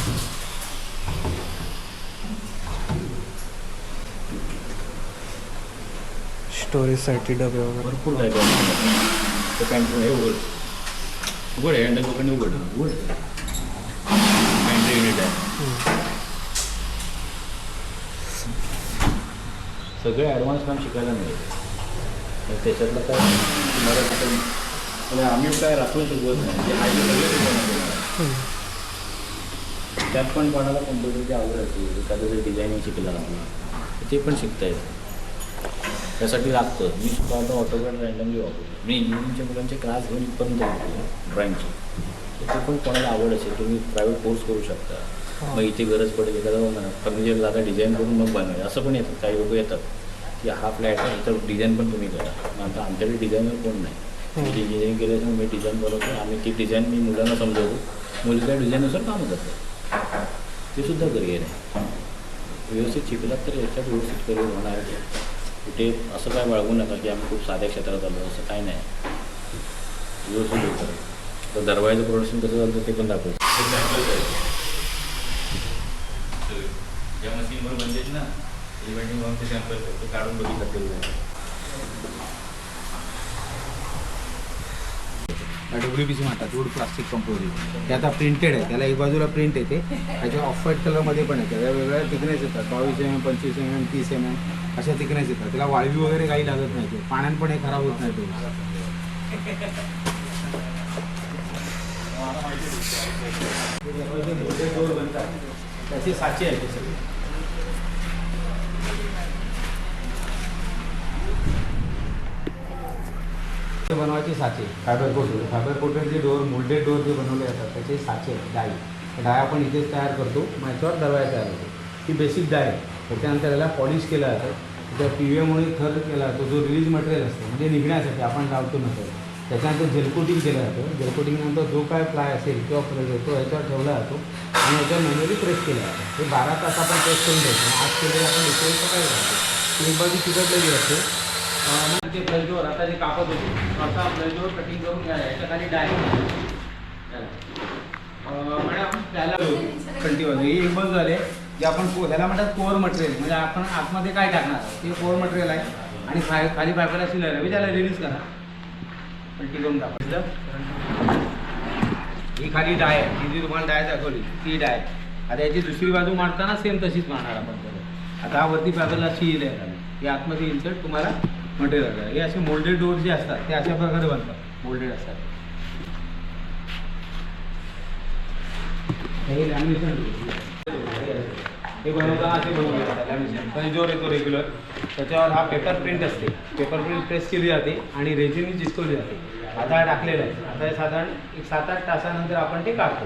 स्टोरेजसाठी डबे वगैरे. भरपूर काय काय ते पॅन्ट्री हे उघड उघड आहे हँडल लोकांनी उघड पॅन्ट्री युनिट आहे. सगळे ॲडव्हान्स काम शिकायला मिळेल. तर त्याच्यातलं काय तुम्हाला तिथं म्हणजे आम्ही काय राखून शिकवत नाही, जे आहे ते सगळे शिकवणार. त्यात पण कोणाला कम्प्युटरची आवड असते, एखादं जर डिझायनिंग शिकलं आपलं ते पण शिकता येतं. त्यासाठी लागतं. मी सुद्धा आता ऑटोकॅड रँडमली वापरतो. मी इंजिनिअरिंगच्या मुलांचे क्लास घेऊन इथपर्यंत ड्रॉइंगचे, ते पण कोणाला आवड असेल तुम्ही प्रायव्हेट कोर्स करू शकता. मग इथे गरज पडेल एखादा फर्निचर जागा डिझाईन करून मग बनवायचं असं पण येतं. काही लोक येतात की हा फ्लॅट आहे तर डिझाईन पण तुम्ही करा. मग आता आमच्याकडे डिझायनर कोण नाही. मी इंजिनिअरिंग केल्याचं मी डिझाईन बनवतो. आम्ही ती डिझाईन मी मुलांना समजवतो. मुलं त्या डिझाईननुसार कामं करतात. ते सुद्धा करिअर आहे. व्यवस्थित शिकलात तर याच्यात व्यवस्थित करिअर होणार आहे. कुठे असं काय बाळगू नका की आम्ही खूप साध्या क्षेत्रात आलो, असं काही नाही. व्यवस्थित होतं. तर दरवाजाचं प्रोडक्शन कसं चालतं ते पण दाखवतो. ज्या मशीनवर बनलेत ना इव्हेंटिंग म्हणून ते सॅम्पल करतो, काढून बघितलं ते WPC म्हणतात, वूड प्लास्टिक कंपोजिट. ते आता प्रिंटेड आहे, त्याला एक बाजूला प्रिंट येते, त्याच्या ऑफ व्हाईट कलरमध्ये पण येते. वेगवेगळ्या थिकनेस येतात, 22 mm, 25 mm, 30 mm अशा थिकनेस येतात. त्याला वाळवी वगैरे काही लागत नाही, ते पाण्यात पण हे खराब होत नाही. त्याचे साचे आहेत ते सगळे. बनवायचे साचे फायबर कोटेड जे डोअर मोल्डेड डोअर जे बनवले जातात त्याचे साचे आहेत. डाय डाय आपण इथेच तयार करतो. मग याच्यावर दरवाजा तयार होतो. ही बेसिक डाय आहे. त्याच्यानंतर याला पॉलिश केलं जातं. त्या PVAमुळे थर केला जातो, जो रिलीज मटेरियल असतो म्हणजे निघण्यासाठी आपण लावतो नंतर. त्याच्यानंतर जेलकोटिंग केलं जातं. जेलकोटिंगनंतर जो काय प्लाय असेल किंवा फ्रेज तो याच्यावर ठेवला जातो आणि याच्यावर मॅन्युअली प्रेस केलं जातं. हे 12 तास आपण प्रेस करून द्यायचं. आज केलेलं आपण दुसऱ्या सकाळी राहतो. एक बाजू चिकटलेली असते. मग ते प्लेजवर आता जे कापत होते आता प्लेजवर कटिंग करून घ्यायला याच्या खाली डाय मॅडम त्याला कंटिन्यू ही एक बाजू झाली जे आपण ह्याला म्हणतात कोअर मटेरियल. म्हणजे आपण आतमध्ये काय टाकणार ते कोअर मटेरियल आहे आणि खाली फायबर शिलर आहे. त्याला रिलीज करा कंटिन्यू करून टाकायचं. ही खाली डाय आहे, ही जी तुम्हाला डाय दाखवली ती डाय. आता याची दुसरी बाजू मारताना सेम तशीच मारणार आपण. आता हा वरती फायबरला शील आहे खाली, ही आतमध्ये इन्सर्ट तुम्हाला मटेरियल आहे. हे असे मोल्डेड डोअर जे असतात ते अशा प्रकारे बनतात, मोल्डेड असतात. हे लॅमिनेशन हे बनवताना असे बनवले जातात लॅमिनेशन. प्लेजवर येतो रेग्युलर, त्याच्यावर हा पेपर प्रिंट असते. पेपर प्रिंट प्रेस केली जाते आणि रेजिननी चिटकवली जाते. आता हा टाकलेला आहे. आता हे साधारण एक 7-8 तासानंतर आपण ते काढतो.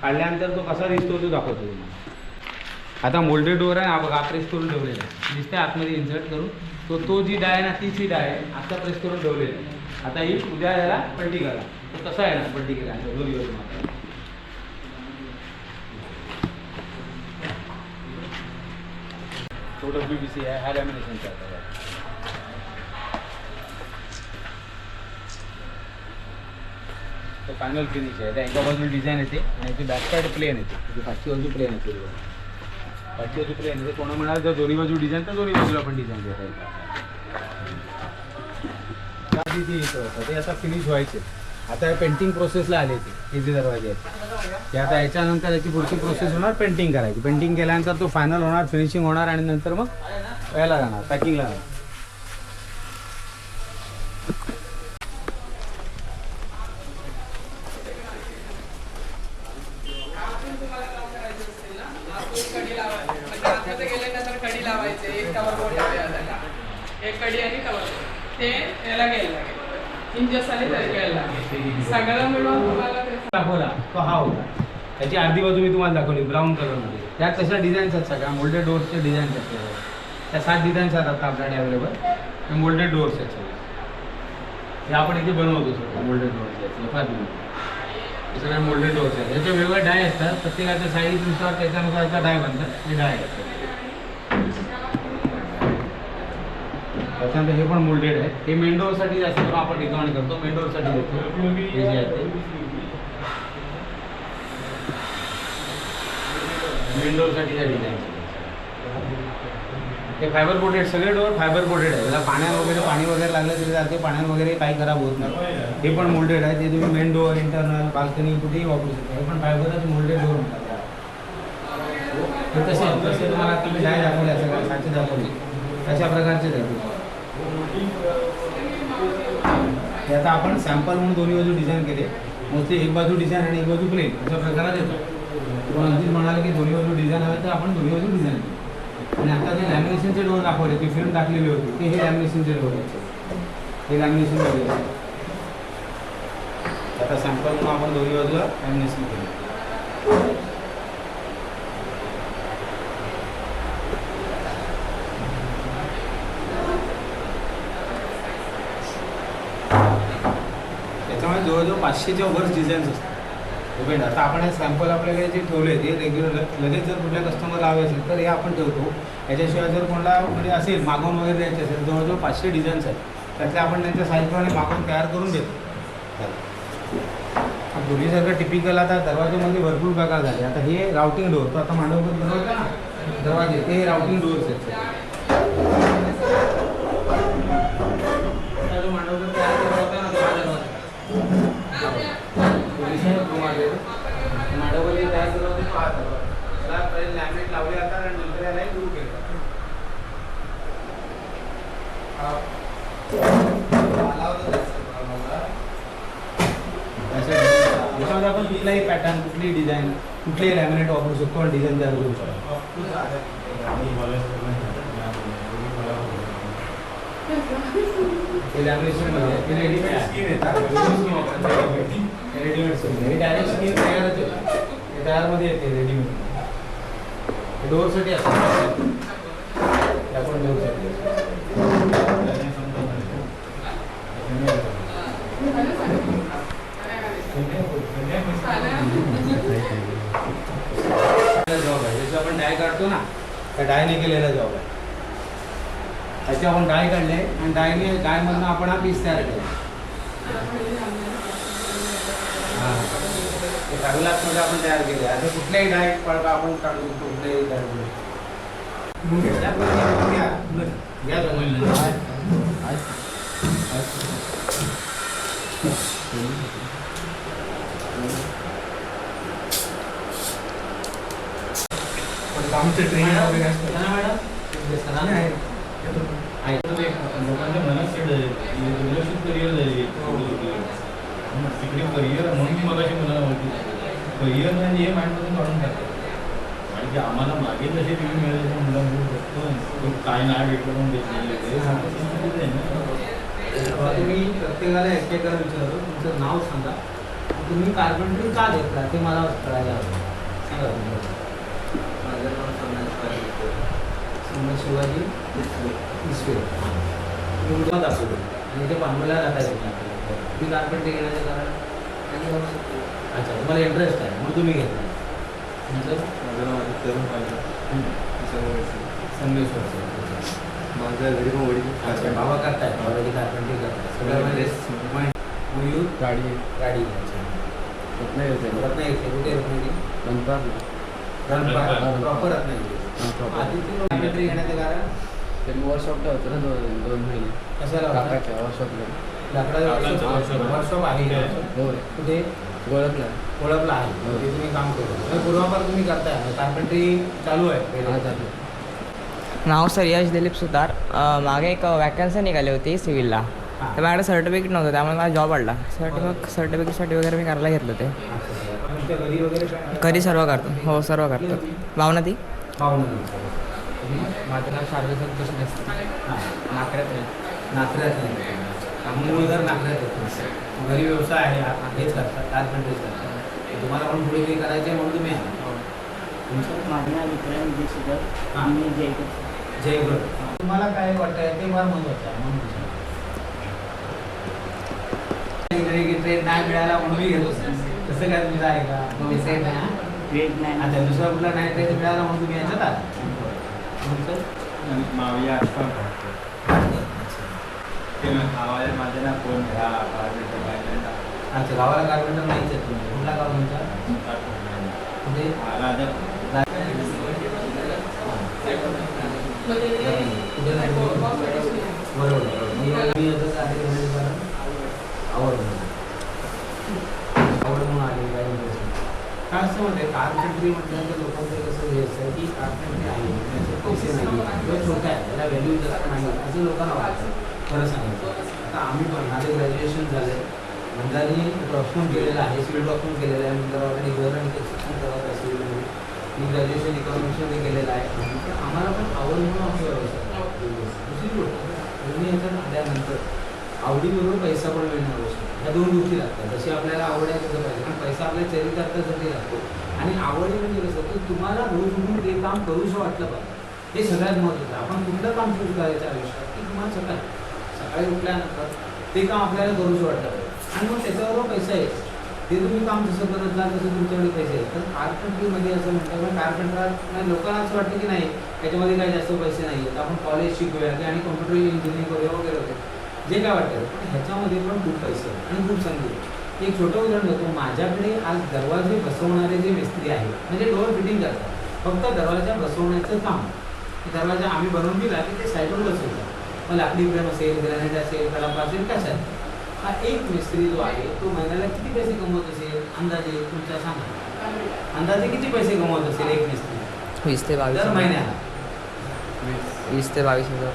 काढल्यानंतर तो कसा दिसतो तो दाखवतो तुम्हाला. आता मोल्डेड डोअर आहे, हा बघा प्रेस करून ठेवलेला आहे, दिसते आतमध्ये इन्सर्ट करून. तो जी डाय आहे ना तीच ही डाय आहे, आता प्रेस करून ठेवलेली आहे. आता ही उद्या याला पलटी करा, तो कसा आहे ना पलटी केला दोन्ही बाजू मात्र. तो WPC आहे, हा लॅमिनेशनचा आहे. तो फायनल फिनिश आहे. त्या एका बाजूला डिझाईन येते आणि ती बॅक साईड प्लेन येते. ती पाचवी बाजू प्लेन येते. पाचवी बाजू प्लेन येते. कोणा म्हणाल जर दोन्ही बाजू डिझाईन तर दोन्ही बाजूला पण डिझाईन देता येतं. आधी ते येतं होतं ते आता फिनिश व्हायचे. आता पेंटिंग प्रोसेसला आले ते हे जे दरवाजे आहेत ते आता याच्यानंतर याची पुढची प्रोसेस होणार पेंटिंग करायची. पेंटिंग केल्यानंतर तो फायनल होणार, फिनिशिंग होणार आणि नंतर मग यायला जाणार पॅकिंगला जाणार. एक कडी आणि कवर ते याला घ्यायला लागेल. इंचेस आले तरी घ्यायला लागेल. सगळं मिळून तुम्हाला दाखवला तो हा होता. त्याची अर्धी बाजू मी तुम्हाला दाखवली ब्राऊन कलरमध्ये. त्यात तशा डिझाईन्स आहेत सगळ्या मोल्डेड डोअर्सचे डिझाईन्स आहेत. त्या 7 डिझाईन्स आहेत आता आपल्याकडे अवेलेबल. हे मोल्डेड डोअर्स आहेत सगळे. हे आपण इथे बनवतो सगळं मोल्डेड डोअर्स आहेत. फार हे सगळे मोल्डेड डोअर्स आहेत. याचे वेगवेगळे डाय असतात. प्रत्येकाच्या साईजनुसार त्याच्यानुसार याचा डाय बनतात. हे डाय आहेत. त्याच्यानंतर हे पण मोल्डेड आहे. हे मेन डोअरसाठी जास्त करून आपण डिझाईन करतो, मेन डोअरसाठी देतो. हे जे आहे ते मेन डोअरसाठी डिझाईन. हे फायबर कोटेड, सगळे डोअर फायबर कोटेड आहे. त्याला पाणी वगैरे लागलं तरी सारखे पाण्यात वगैरे काही खराब होत नाही. हे पण मोल्डेड आहे. ते तुम्ही मेन डोअर, इंटरनल, बाल्कनी कुठेही वापरू शकता. हे पण फायबरच मोल्डेड डोअर म्हणतात. हे तसे तुम्हाला तुम्ही डाय दाखवले सगळ्या साचे दाखवले अशा प्रकारचे दाखवले. हे आता आपण सॅम्पल म्हणून दोन्ही बाजू डिझाईन केले. मोस्टली एक बाजू डिझाईन आणि एक बाजू प्लेन अशा प्रकारात येतो. तुम्हाला अगदीच म्हणाले की दोन्ही बाजू डिझाईन हवे तर आपण दोन्ही बाजू डिझाईन केले. आणि आता जे लॅमिनेशनचे डोअर दाखवले, ती फिल्म टाकलेली होती, ते हे लॅमिनेशनचे डोअर होते. हे लॅमिनेशन वगैरे आता सॅम्पल म्हणून आपण दोन्ही बाजूला लॅमिनेशन केलं. त्याच्यामुळे जवळजवळ 500च्या वरच डिझाईन्स असतात. डिपेंड. आता आपण हे सॅम्पल आपल्याकडे जे ठेवले ते रेग्युलर लगेच जर कुठल्या कस्टमरला हवे असेल तर हे आपण ठेवतो. याच्याशिवाय जर कोणाला म्हणजे असेल मागवून वगैरे द्यायचे असेल जवळजवळ 500 डिझाईन्स आहेत. त्यातले आपण त्यांच्या साईजप्रमाणे मागवून तयार करून देतो. पूर्वीसारखं टिपिकल आता दरवाजामध्ये भरपूर प्रकार झाले. आता हे राउटिंग डोअर, तो आता मांडवकर बनवता ना दरवाजे, ते राउटिंग डोअर्स आहेत. मांडवकर तयार केला होता ना मांडवकर तयार केलं होतं त्याला पहिले लॅमिनेट लावले जातात आणि नंतर याला ग्लू केलं. त्याच्यामध्ये आपण कुठलाही पॅटर्न, कुठलीही डिझाईन, कुठलेही लॅमिनेट वापरू शकतो आणि डिझाईन तयार करू शकतो. हे लॅमिनेशनमध्ये रेडीमेड स्किन येतात. रेडीमेड स्किन, हे डायरेक्ट स्किन तयारच येते. हे तयारमध्ये येते रेडीमेड. हे डोअरसाठी असतात. आपण डोअरसाठी जॉब आहे. जसं आपण डाय काढतो ना, त्या डायने केलेला जॉब आहे. त्याचे आपण डाय काढले आणि डायमधनं आपण हा पीस तयार केला. ग्लासमध्ये आपण तयार केले. आता कुठल्याही डाय पडका आपण काढू शकतो. कुठल्याही डाय घ्या आमचं ट्रेनिंग वगैरे असतं ना मॅडम. आहे लोकांच्या मनात दुर्लक्षित करिअर झाली तिकडे करिअर म्हणून मी मगाशी मला होती करिअर म्हणजे हे माइंडमधून काढून टाकतो. आणि जे आम्हाला मागे जसे टीव्ही मिळाले मुलं म्हणू शकतो काय नाही भेटलं पण देत नाही. तुम्ही प्रत्येकाला एकमेकाला विचारतो तुमचं नाव सांगा, तुम्ही कार्पेंटरी का घेतला ते मला कळायला हवं. सांगा तुम्हाला. माझं नाव समज शिवाजी इसवे तुम्ही दाखवतो आणि ते पांडुला जाता येत नाही. तुम्ही कार्पेंटरी घेण्याचं कारण अच्छा तुम्हाला इंटरेस्ट आहे मग तुम्ही घेतला. तुमचं माझं नाव तरुण पाहिजे संदेश माझ्या घरी पण वडील बाबा करतायत ऑलरेडी कार्पेंटरी करतात सगळ्यामध्ये मयूर गाडी गाडी रत्नागिरी रत्नागिरी कुठे रत्नागिरी प्रॉपर रत्नागिरी. कार्पेंटरी घेण्याचं कारण त्यांनी वर्कशॉपला होतं ना 2 महिने कशाला काकाच्या वर्कशॉपला लाकडाचं वर्कशॉप आहे कुठे ओळखला आहे ते तुम्ही काम करू पूर्वापार तुम्ही करताय कार्पेंटरी चालू आहे. नाव सर यश दिलीप सुतार. मागे एक वॅकन्सी निघाली होती सिव्हिलला तर माझ्याकडे सर्टिफिकेट नव्हतं त्यामुळे मला जॉब वाढला. सर्टिफिकेटसाठी वगैरे मी करायला घेतलं ते. घरी वगैरे घरी सर्व करतो. हो सर्व करतो. भावना ती माझं नाव शारदा कशी असते नात्र्यात मूळ जर नात्र्यात येतो घरी व्यवसाय आहे हेच करतात कार्पेंटरीज करतात. तुम्हाला पण पुढे काही करायचं आहे म्हणून तुम्ही जयगड. तुम्हाला काय वाटतं ते फार महत्त्वाचं आहे म्हणून ट्रेन नाही मिळायला म्हणून घेतो तसं काय तुमचं आहे का ट्रेन नाही आता दुसरा कुठला नाही ट्रेन मिळाला म्हणून तुम्ही याच्यात आला. तुमचं माझं ना फोन घ्या अच्छा गावाला कार्पेंटर नाहीच आहे तुम्ही कुठला गाव तुमचा कुठे कुठे नाही बरोबर मी असं आहे आवड म्हणून आलेली काय असं म्हणते कारपेंटरी म्हटल्यानंतर लोकांचं कसं हे असतं की कारपेंटरी आहे त्याचे पैसे नाही किंवा छोटा आहे त्याला व्हॅल्यू जास्त नाही असं लोकांना वाटतं खरं सांगायचं. आता आम्ही पण माझं ग्रॅज्युएशन झालं आहे मंदानी ड्रॉपसून केलेलं आहे सिव्हिल ड्रॉपसून केलेलं आहे नंतर ऑलरेडी घर आणि शिक्षण करत आहे सिव्हिलमध्ये मी ग्रॅज्युएशन इकॉनॉमिक्समध्ये केलेलं आहे तर आम्हाला पण आवड म्हणून असं व्यवसाय दुसरी गोष्ट तुम्ही याच्यात आल्यानंतर आवडीबरोबर पैसा पण मिळणं आवश्यक ह्या दोन गोष्टी लागतात जशी आपल्याला आवड आहे तसं पाहिजे पण पैसा आपल्या चरितार्थासाठी लागतो आणि आवडी म्हणजे कसं की तुम्हाला रोज उठून ते काम करूशं वाटलं पाहिजे हे सगळ्यात महत्त्वाचं. आपण कुठलं काम चूज करायचं आयुष्यात की तुम्हाला सकाळी उठल्यानंतर ते काम आपल्याला करूशं वाटलं पाहिजे आणि मग त्याच्याबरोबर पैसा येतो ते तुम्ही काम जसं करत जाल तसं तुमच्याकडे पैसे येतात. तर कारपेंटरीमध्ये असं म्हटलं पण कारपेंटर लोकांना असं वाटतं की नाही त्याच्यामध्ये काही जास्त पैसे नाही आहेत आपण कॉलेज शिकूया की आणि कॉम्प्युटर इंजिनिअरिंग करूया वगैरे वगैरे जे काय वाटतं पण ह्याच्यामध्ये पण खूप पैसे आणि खूप संधी. एक छोटं उदाहरण देतो माझ्याकडे आज दरवाजे बसवणारे जे मिस्त्री आहेत म्हणजे डोअर फिटिंग करतात फक्त दरवाजा बसवण्याचं काम दरवाजा आम्ही बनवून दिला की ते साईडवर बसवतात मग लाकडी फ्रेम असेल ग्रॅनाइट असेल कडापा असेल कशात हा एक मिस्त्री जो आहे तो महिन्याला किती पैसे कमवत असेल अंदाजे तुमच्या सांगा अंदाजे किती पैसे कमवत असेल एक मिस्त्री 20 ते 22 दर महिन्याला 20 ते 22,000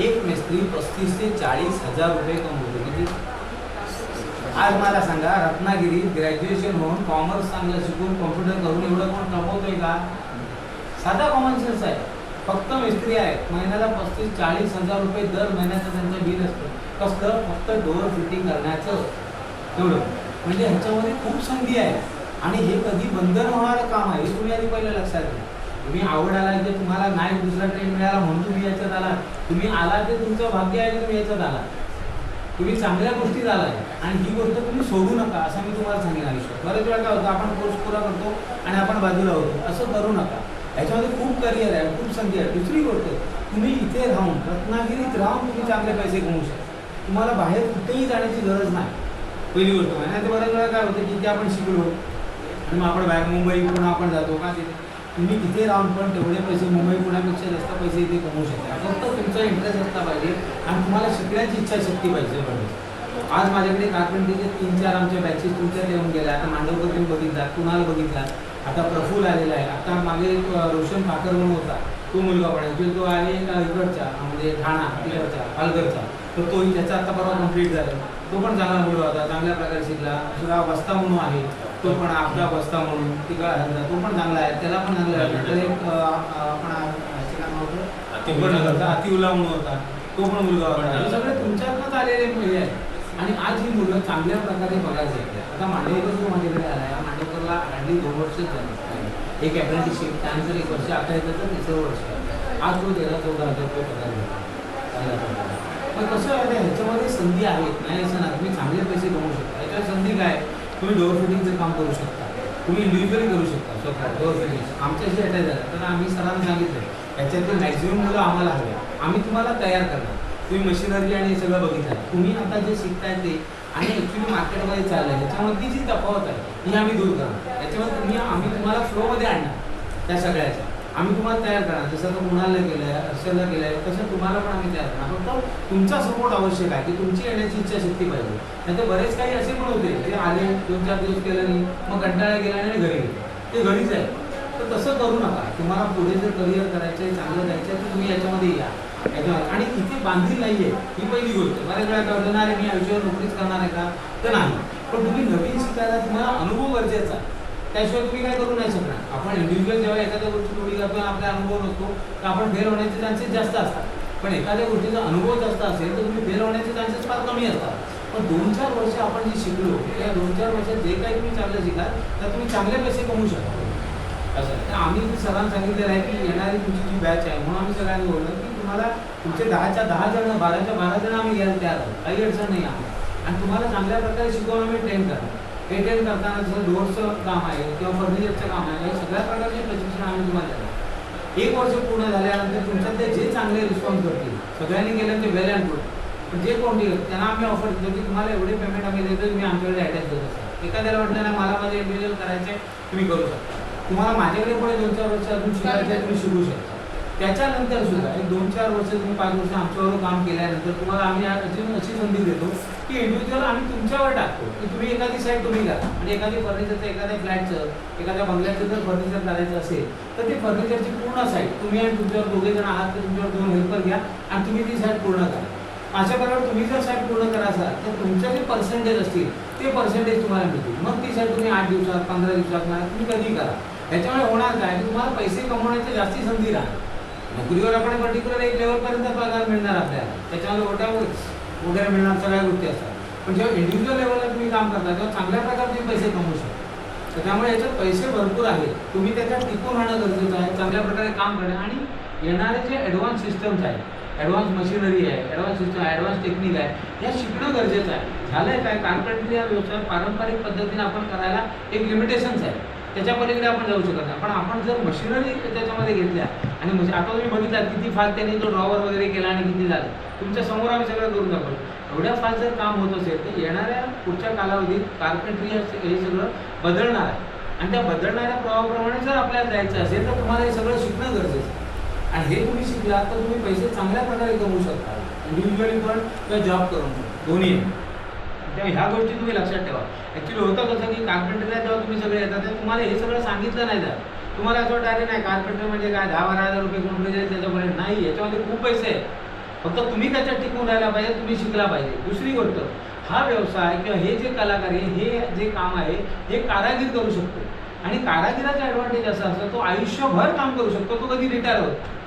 एक मिस्त्री 35 ते 40,000 रुपये कमवतो किती. आज मला सांगा रत्नागिरीत ग्रॅज्युएशन होऊन कॉमर्स चांगलं शिकून कॉम्प्युटर करून एवढं कोण कमवतोय का. साधा कॉमन सेन्स आहे. फक्त मिस्त्री आहेत महिन्याला 35-40,000 रुपये दर महिन्याचं त्यांचं बिल असतं कसलं फक्त डोअर फिटिंग करण्याचं तेवढं म्हणजे ह्याच्यामध्ये खूप संधी आहे आणि हे कधी बंद न होणारं काम आहे हे तुम्ही आधी पहिलं लक्षात घ्या. तुम्ही आवड आला की तुम्हाला नाही दुसरा ट्रेन मिळाला म्हणून तुम्ही याच्यात आला तुम्ही आला ते तुमचं भाग्य आहे की तुम्ही याच्यात आला तुम्ही चांगल्या गोष्टीत आलाय आणि ही गोष्ट तुम्ही सोडू नका असं मी तुम्हाला सांगेन आयुष्यात. बरेच वेळा काय होतं आपण कोर्स पुरा करतो आणि आपण बाजूला होतो असं करू नका. ह्याच्यामध्ये खूप करिअर आहे खूप संधी आहे. दुसरी गोष्ट तुम्ही इथे राहून रत्नागिरीत राहून तुम्ही चांगले पैसे कमवू शकता. तुम्हाला बाहेर कुठेही जाण्याची गरज नाही पहिली गोष्ट आहे. नाही तर बऱ्याच वेळा काय होतं की ते आपण शिकलो आणि मग आपण बाहेर मुंबई पुन्हा आपण जातो का तिथे तुम्ही इथे राहून पण तेवढे पैसे मुंबई पुण्यापेक्षा जास्त पैसे इथे कमवू शकता. फक्त तुमचा इंटरेस्ट असला पाहिजे आणि तुम्हाला शिकण्याची इच्छाशक्ती पाहिजे. आज माझ्याकडे कारपेंटरीचे 3-4 आमच्या बॅचेस तुमच्यात येऊन गेल्या. आता मांडवकर तुम्ही बघितला कुणाला बघितला आता प्रफुल आलेला आहे. आता मागे रोशन ठाकर म्हणून होता तो मुलगा पण ॲक्च्युअली तो आहे इकडचा म्हणजे ठाणा तिकडचा पालघरचा तर तोही त्याचा आता परवा कम्प्लीट झाला. तो पण चांगला मुलगा होता चांगल्या प्रकारे शिकला. दुसरा बस्ता म्हणून आहे तो पण आपला बस्ता म्हणून तिकडा तो पण चांगला आहे त्याला पण चांगला आहे. तर एक आपण होतं अतिउल्ला म्हणून होता तो पण मुलगा होता. हे सगळे तुमच्यातच आलेले मुले आहेत आणि आज ही मुलं चांगल्या प्रकारे बघायला येते. आता मांडवेकर जो माझ्याकडे आला आहे मांडवेकरला हँडली 2 वर्षच झाली एक अप्रेंटिसशिप त्यानंतर 1 वर्ष आता येतं तर 3रं वर्ष आज तो 13-14 हजार रुपये पगार घेतो. पण कसं आहे ह्याच्यामध्ये संधी आहेत नाही असं ना तुम्ही चांगले पैसे कमवू शकता. याच्यावर संधी काय तुम्ही डोअर फिटिंगचं काम करू शकता तुम्ही इंडिव्हिज्युअली करू शकता स्वतः डोअर फिटिंग आमच्याशी अटॅच झालं तर आम्ही सरांना सांगितलं याच्यातले मॅक्झिमम मुलं आम्हाला हवे आम्ही तुम्हाला तयार करणार. तुम्ही मशिनरी आणि हे सगळं बघितलं तुम्ही आता जे शिकताय ते आणि ॲक्च्युली मार्केटमध्ये चाललं आहे ह्याच्यामधली जी तफावत आहे ही आम्ही दूर करणार. याच्यामध्ये आम्ही तुम्हाला फ्लोमध्ये आणणार त्या सगळ्याच्या आम्ही तुम्हाला तयार करणार. जसं तो कुणाला केलं आहे हर्षलला केलं आहे तसं तुम्हाला पण आम्ही तयार करणार. फक्त तुमचा सपोर्ट आवश्यक आहे की तुमची येण्याची इच्छाशक्ती पाहिजे. नाहीतर बरेच काही असे पण होते ते आले 2-4 दिवस केलं नाही मग कंटाळा गेला आणि घरी गेले ते घरीच आहे. तर तसं करू नका. तुम्हाला पुढे जर करिअर करायचं आहे चांगलं जायचं आहे तर तुम्ही याच्यामध्ये या आणि इथे बांधील नाही आहे ही पहिली गोष्ट. बऱ्याच वेळा काय होतं ना रे मी आयुष्यावर नोकरीच करणार आहे का तर नाही. पण तुम्ही नवीन शिकायला तुम्हाला अनुभव गरजेचा आहे त्याशिवाय तुम्ही काय करू नाही शकणार. आपण इंडिव्हिज्युअल जेव्हा एखाद्या गोष्टी थोडी करतो आपला अनुभव नसतो तर आपण फेल होण्याचे चान्सेस जास्त असतात. पण एखाद्या गोष्टीचा अनुभव जास्त असेल तर तुम्ही फेल होण्याचे चान्सेस फार कमी असतात. पण 2-4 वर्ष आपण जे शिकलो त्या 2-4 वर्षात जे काही तुम्ही चांगलं शिकाल तर तुम्ही चांगले पैसे कमवू शकता. असं तर आम्ही सरांना सांगितलेलं आहे की येणारी तुमची जी बॅच आहे म्हणून आम्ही सगळ्यांनी बोललो की तुम्हाला तुमचे 10च्या 10 जण 12च्या 12 जण आम्ही घ्यायला तयार आहोत काही अडचण नाही आहे. आणि तुम्हाला चांगल्या प्रकारे शिकवून आम्ही ट्रेन करणार. हे ट्रेन करताना जसं डोअरचं काम आहे किंवा फर्निचरचं काम आहे हे सगळ्या प्रकारचे प्रशिक्षण आम्ही तुम्हाला देणार. 1 वर्ष पूर्ण झाल्यानंतर तुमच्यातले जे चांगले रिस्पॉन्स करतील सगळ्यांनी केलं ते वेल अँड गुड. पण जे कोण केलं त्यांना आम्ही ऑफर देतो की तुम्हाला एवढे पेमेंट आम्ही देतो, मी आमच्याकडे अटॅच देत असतो. एखाद्याला वाटलं नाही मला माझे इंडिव्हिज्युअल करायचे तुम्ही करू शकता. तुम्हाला माझ्याकडे पुढे 2-4 वर्ष अजून शिकायचं आहे, तुम्ही शिकू शकता. त्याच्यानंतर सुद्धा एक 2-4 वर्ष तुम्ही 5 वर्ष आमच्याबरोबर काम केल्यानंतर तुम्हाला आम्ही अशी संधी देतो की इंडिव्हिज्युअल आम्ही तुमच्यावर टाकतो की तुम्ही एखादी साईड तुम्ही करा. आणि एखादी फर्निचरचं, एखाद्या फ्लॅटचं, एखाद्या बंगल्याचं जर फर्निचर करायचं असेल तर ते फर्निचरची पूर्ण साईड तुम्ही आणि तुमच्यावर 2 जण आहात तर तुमच्यावर 2 हेल्पर घ्या आणि तुम्ही ती साईड पूर्ण करा. अशा प्रकारे तुम्ही जर साईड पूर्ण करा असाल तर तुमचे जे पर्सेंटेज असतील ते पर्सेंटेज तुम्हाला मिळतील. मग ती साईड तुम्ही 8 दिवसात, 15 दिवसात तुम्ही कधी करा. त्याच्यामुळे होणार काय की तुम्हाला पैसे कमवण्याची जास्ती संधी राहणार. नोकरीवर आपण पर्टिक्युलर एक लेवलपर्यंत पगार मिळणार आपल्याला, त्याच्यामध्ये वगैरे मिळणार, सगळ्या गोष्टी असतात. पण जेव्हा इंडिव्हिज्युअल लेवलला तुम्ही काम करता तेव्हा चांगल्या प्रकारे तुम्ही पैसे कमवू शकता. तर त्यामुळे याच्यात पैसे भरपूर आहेत. तुम्ही त्याच्यात टिकून राहणं गरजेचं आहे, चांगल्या प्रकारे काम करणं आणि येणारे जे ॲडव्हान्स सिस्टम्स आहेत, ॲडव्हान्स मशिनरी आहे, ॲडव्हान्स सिस्टम, ॲडव्हान्स टेक्निक आहे, या शिकणं गरजेचं आहे. झालं आहे काय, कार्पेंट्री हा व्यवसाय पारंपरिक पद्धतीने आपण करायला एक लिमिटेशन्स आहे, त्याच्या पलीकडे आपण जाऊ शकत नाही. पण आपण जर मशिनरी त्याच्यामध्ये घेतल्या आणि म्हणजे आता तुम्ही बघितला किती फास्ट त्यांनी तो ड्रॉवर वगैरे केला आणि किती झालं, तुमच्या समोर आम्ही सगळं करून दाखवलं. एवढ्या फास्ट जर काम होत असेल तर येणाऱ्या पुढच्या कालावधीत कार्पेंट्री हे सगळं बदलणार आहे. आणि त्या बदलणाऱ्या प्रवाहाप्रमाणे जर आपल्याला जायचं असेल तर तुम्हाला हे सगळं शिकणं गरजेचं आहे. आणि हे तुम्ही शिकलात तर तुम्ही पैसे चांगल्या प्रकारे कमवू शकता, इंडिव्हिज्युअली पण किंवा जॉब करून दोन्ही. तेव्हा ह्या गोष्टी तुम्ही लक्षात ठेवा. ॲक्च्युली होतं कसं की कार्पेंटरला जेव्हा तुम्ही सगळे येतात तेव्हा तुम्हाला हे सगळं सांगितलं नाही जात. तुम्हाला असं वाटतं अरे नाही कार्पेंटर म्हणजे काय 10-12 हजार रुपये कोण मिळेल त्याच्यापर्यंत नाही, याच्यामध्ये खूप पैसे आहेत. फक्त तुम्ही त्याच्यात टिकून राहायला पाहिजे, तुम्ही शिकला पाहिजे. दुसरी गोष्ट, हा व्यवसाय किंवा हे जे कलाकार आहे, हे जे काम आहे हे कारागीर करू शकतो. आणि कारागिराचा ॲडव्हान्टेज असा असतो तो आयुष्यभर काम करू शकतो, तो कधी रिटायर होतो.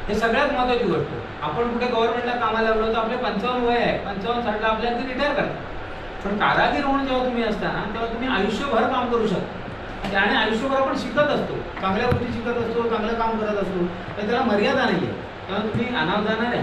हे सगळ्यात महत्त्वाची गोष्ट. आपण कुठे गव्हर्नमेंटला कामाला लागलो तर आपले 55 वय आहे, 55-60ला आपल्याला ते रिटायर करतात. पण कारागीर म्हणून जेव्हा तुम्ही असता ना तेव्हा तुम्ही आयुष्यभर काम करू शकता. आणि आयुष्यभर आपण शिकत असतो, चांगल्या गोष्टी शिकत असतो, चांगलं काम करत असतो, तर त्याला मर्यादा नाही आहे. तेव्हा तुम्ही अनावधानाने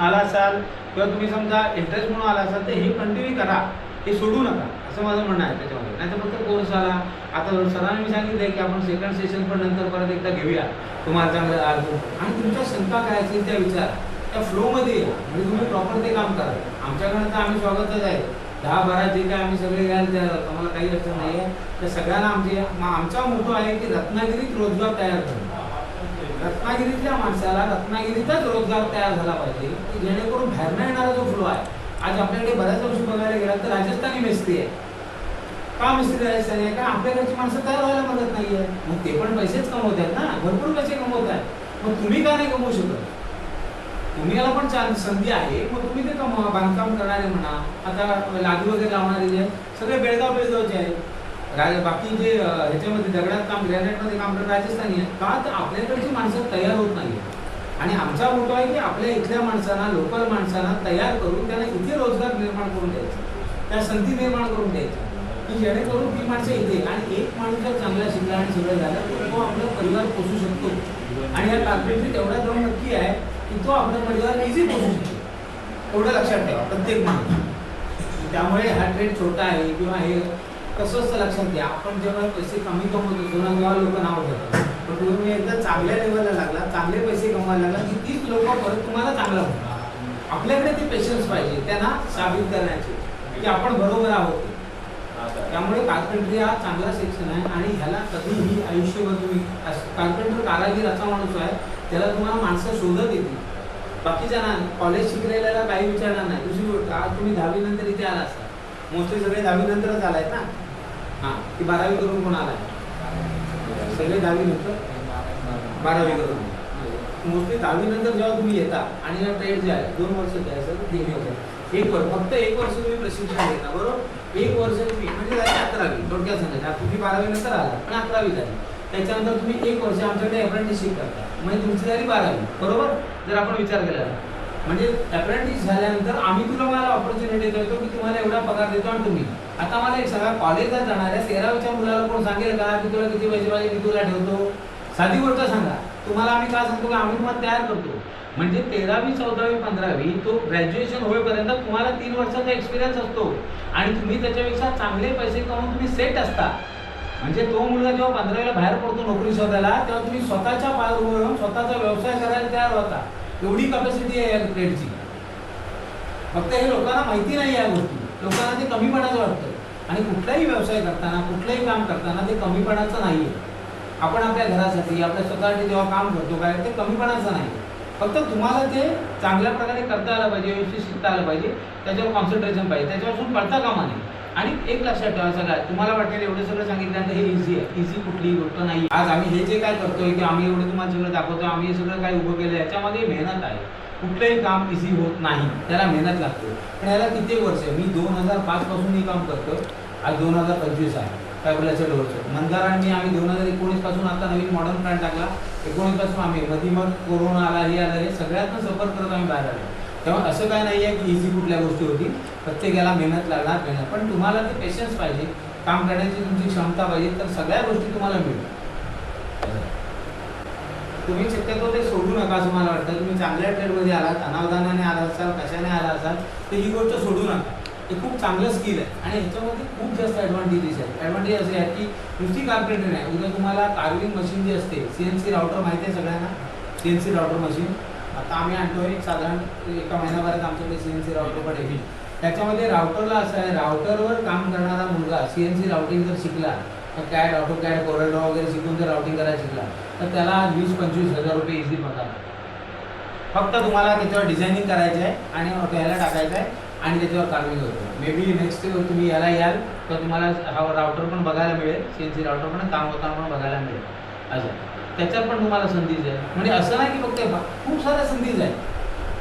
आला असाल किंवा तुम्ही समजा इंटरेस्ट म्हणून आला असाल तर हे कंटिन्यू करा, हे सोडू नका, असं माझं म्हणणं आहे त्याच्यामध्ये. नाही तर फक्त कोर्स आला. आता सरांनी मी सांगितलं की आपण सेकंड सेशन पण नंतर परत एकदा घेऊया, तुम्हाला चांगलं आणि तुमच्या शंका काय असेल त्या विचार त्या फ्लोमध्ये या. म्हणजे तुम्ही प्रॉपर ते काम करा. आमच्याकडनं तर आम्ही स्वागतच आहे. 10-12 जे काय आम्ही सगळे घ्यायला तयार आहोत, आम्हाला काही अडचण नाही आहे. तर सगळ्यांना आमचा मोठो आहे की रत्नागिरीत रोजगार तयार करणं. रत्नागिरीतल्या माणसाला रत्नागिरीतच रोजगार तयार झाला पाहिजे की जेणेकरून बाहेरनं येणारा जो फ्लो आहे. आज आपल्याकडे बऱ्याच वर्षी बघायला गेला तर राजस्थानी मिस्त्री आहे. का मिस्त्री राजस्थानी आहे? कारण आपल्याकडची माणसं तयार व्हायला मदत नाही आहे. मग ते पण पैसेच कमवत आहेत ना, भरपूर पैसे कमवत आहेत. मग तुम्ही का नाही कमवू शकत? तुम्ही याला पण संधी आहे, मग तुम्ही ते कमवा. बांधकाम करणारे म्हणा, आता लादी वगैरे लावणारे जे सगळे बेळगावचे आहेत. बाकी जे ह्याच्यामध्ये दगडात काम, ग्रॅनाईटमध्ये काम करणारे राजस्थानी आहेत. का तर आपल्याकडची माणसं तयार होत नाही. आणि आमचा मोठा आहे की आपल्या इथल्या माणसांना, लोकल माणसांना तयार करून त्यांना इथे रोजगार निर्माण करून द्यायचा, त्या संधी निर्माण करून द्यायच्या की जेणेकरून ती माणसं इथे. आणि एक माणूस जर चांगला शिकला आणि सगळं झालं तर तो आपला परिवार पोसू शकतो. आणि या कार्पेंट्री तेवढा जाऊन नक्की आहे की तो आपला परिवार इझी पोसू शकतो. एवढं लक्षात ठेवा प्रत्येक माणूस. त्यामुळे हा ट्रेड छोटा आहे किंवा हे कसं असतं लक्षात घ्या. आपण जेव्हा पैसे कमी कमवतो तेव्हा तेव्हा लोक नाव ठेवतात. पण तुम्ही एकदा चांगल्या लेवलला लागला, चांगले पैसे कमवायला लागला की तीच लोक परत तुम्हाला चांगलं होतं. आपल्याकडे ते पेशन्स पाहिजे त्यांना साबित करण्याचे की आपण बरोबर आहोत. त्यामुळे कार्पेंट्री हा चांगला सेक्शन आहे आणि ह्याला कधीही आयुष्यभर तुम्ही कार्पेंटर कारागीर असा माणूस आहे त्याला तुम्हाला माणसं शोधत येतील. बाकीच्या कॉलेज शिकलेल्याला काही विचारणार नाही. दुसरी गोष्ट, आज तुम्ही 10वी नंतर इथे आला असता. मोस्टली सगळे 10वी नंतरच आलायत ना. हां, की 12वी करून कोण आलाय? सगळे 10वी नंतर 12वी करून. मोस्टली 10वी नंतर जेव्हा तुम्ही येता आणि या ट्रेड जे आहे 2 वर्ष द्यायचं तर 3 वर्ष, 1 वर्ष, फक्त 1 वर्ष तुम्ही प्रशिक्षण घेता. बरोबर, 1 वर्ष तुम्ही म्हणजे झाली 11वी. थोडक्यात सांगायचं तुम्ही 12वी नंतर आला पण 11वी झाली. त्याच्यानंतर तुम्ही 1 वर्ष आमच्याकडे अप्रेंटिसशिप करता, म्हणजे तुमची झाली 12वी. बरोबर, जर आपण विचार केला म्हणजे अप्रेंटिस झाल्यानंतर आम्ही तुम्हाला ऑपॉर्च्युनिटी देतो की तुम्हाला एवढा पगार देतो. आणि तुम्ही आता मला एक सगळा कॉलेजला जाणाऱ्या 13वीच्या मुलाला कोण सांगेल का की तुला किती पैसे पाहिजे मी तुला ठेवतो? साधी गोष्ट सांगा. तुम्हाला आम्ही काय सांगतो की आम्ही तुम्हाला तयार करतो. म्हणजे 13वी 14वी 15वी तो ग्रॅज्युएशन होईपर्यंत तुम्हाला 3 वर्षाचा एक्सपिरियन्स असतो आणि तुम्ही त्याच्यापेक्षा चांगले पैसे कमवून तुम्ही सेट असता. म्हणजे तो मुलगा जेव्हा 15वीला बाहेर पडतो नोकरी शोधायला तेव्हा तुम्ही स्वतःच्या पायावर उभं राहून स्वतःचा व्यवसाय करायला तयार होता. एवढी कॅपॅसिटी आहे या ट्रेडची. फक्त हे लोकांना माहिती नाही या गोष्टी, लोकांना ते कमीपणाचं वाटतं. आणि कुठलाही व्यवसाय करताना, कुठलंही काम करताना ते कमीपणाचं नाही आहे. आपण आपल्या घरासाठी, आपल्या स्वतःसाठी जेव्हा काम करतो काय, ते कमीपणाचं नाही. फक्त तुम्हाला ते चांगल्या प्रकारे करता आलं पाहिजे, व्यवस्थित शिकता आलं पाहिजे, त्याच्यावर कॉन्सन्ट्रेशन पाहिजे, त्याच्यापासून पडता कामा नये. आणि एक लक्षात ठेवा सगळ्यात, तुम्हाला वाटेल एवढं सगळं सांगितल्यानंतर हे इझी आहे. इझी कुठलीही गोष्ट नाही. आज आम्ही हे जे काय करतोय की आम्ही एवढं तुम्हाला सगळं दाखवतोय, आम्ही हे सगळं काय उभं केलं, याच्यामध्ये मेहनत आहे. कुठलंही काम इझी होत नाही, त्याला मेहनत लागते. पण याला किती वर्ष, मी 2005 पासून हे काम करतो, आज 2025 आहे. फॅब्युलसच्या डोअरचं मंदारांनी आम्ही 2019 पासून आता नवीन मॉडर्न प्लॅन टाकला. 19 पासून आम्ही मध्ये मग कोरोना आला, हे आलं, हे सगळ्यातनं सफर करत आम्ही बाहेर आलो. तेव्हा असं काय नाही आहे की इझी कुठल्या गोष्टी होती. प्रत्येकाला मेहनत लागणार, मेहनत. पण तुम्हाला ते पेशन्स पाहिजे, काम करण्याची तुमची क्षमता पाहिजे, तर सगळ्या गोष्टी तुम्हाला मिळतील. तुम्ही शक्यतो ते सोडू नका असं मला वाटतं. तुम्ही चांगल्या ट्रेडमध्ये आलात, अनावधानाने आला असाल, कशाने आला असाल, तर ही गोष्ट सोडू नका. हे खूप चांगलं स्किल आहे आणि ह्याच्यामध्ये खूप जास्त ॲडव्हान्टेजेस आहेत. ॲडव्हान्टेज असे आहेत की नुसती कार्पेंटरी नाही, उद्या तुम्हाला कार्विंग मशीन जी असते, CNC राउटर माहिती आहे सगळ्यांना, CNC राउटर मशीन आता आम्ही आणतोय. साधारण एका महिन्याभरात आमच्याकडे CNC राउटर पण येईल. त्याच्यामध्ये राउटरला असं आहे, राउटरवर काम करणारा मुलगा CNC राउटिंग जर शिकला, तर कॅड, ऑटो कॅड, कोरल वगैरे शिकून जर राउटिंग करायला शिकला, तर त्याला 20-25 हजार रुपये इझी पडतात. फक्त तुम्हाला त्याच्यावर डिझायनिंग करायचं आहे आणि त्याला टाकायचं आहे आणि त्याच्यावर कार्विंग होतं. मे बी नेक्स्ट तुम्ही याला याल तर तुम्हाला हा राउटर पण बघायला मिळेल, CNC राउटर पण काम होताना पण बघायला मिळेल. असं त्याच्यात पण तुम्हाला संधीच आहे. म्हणजे असं नाही की फक्त खूप साऱ्या संधीच आहेत,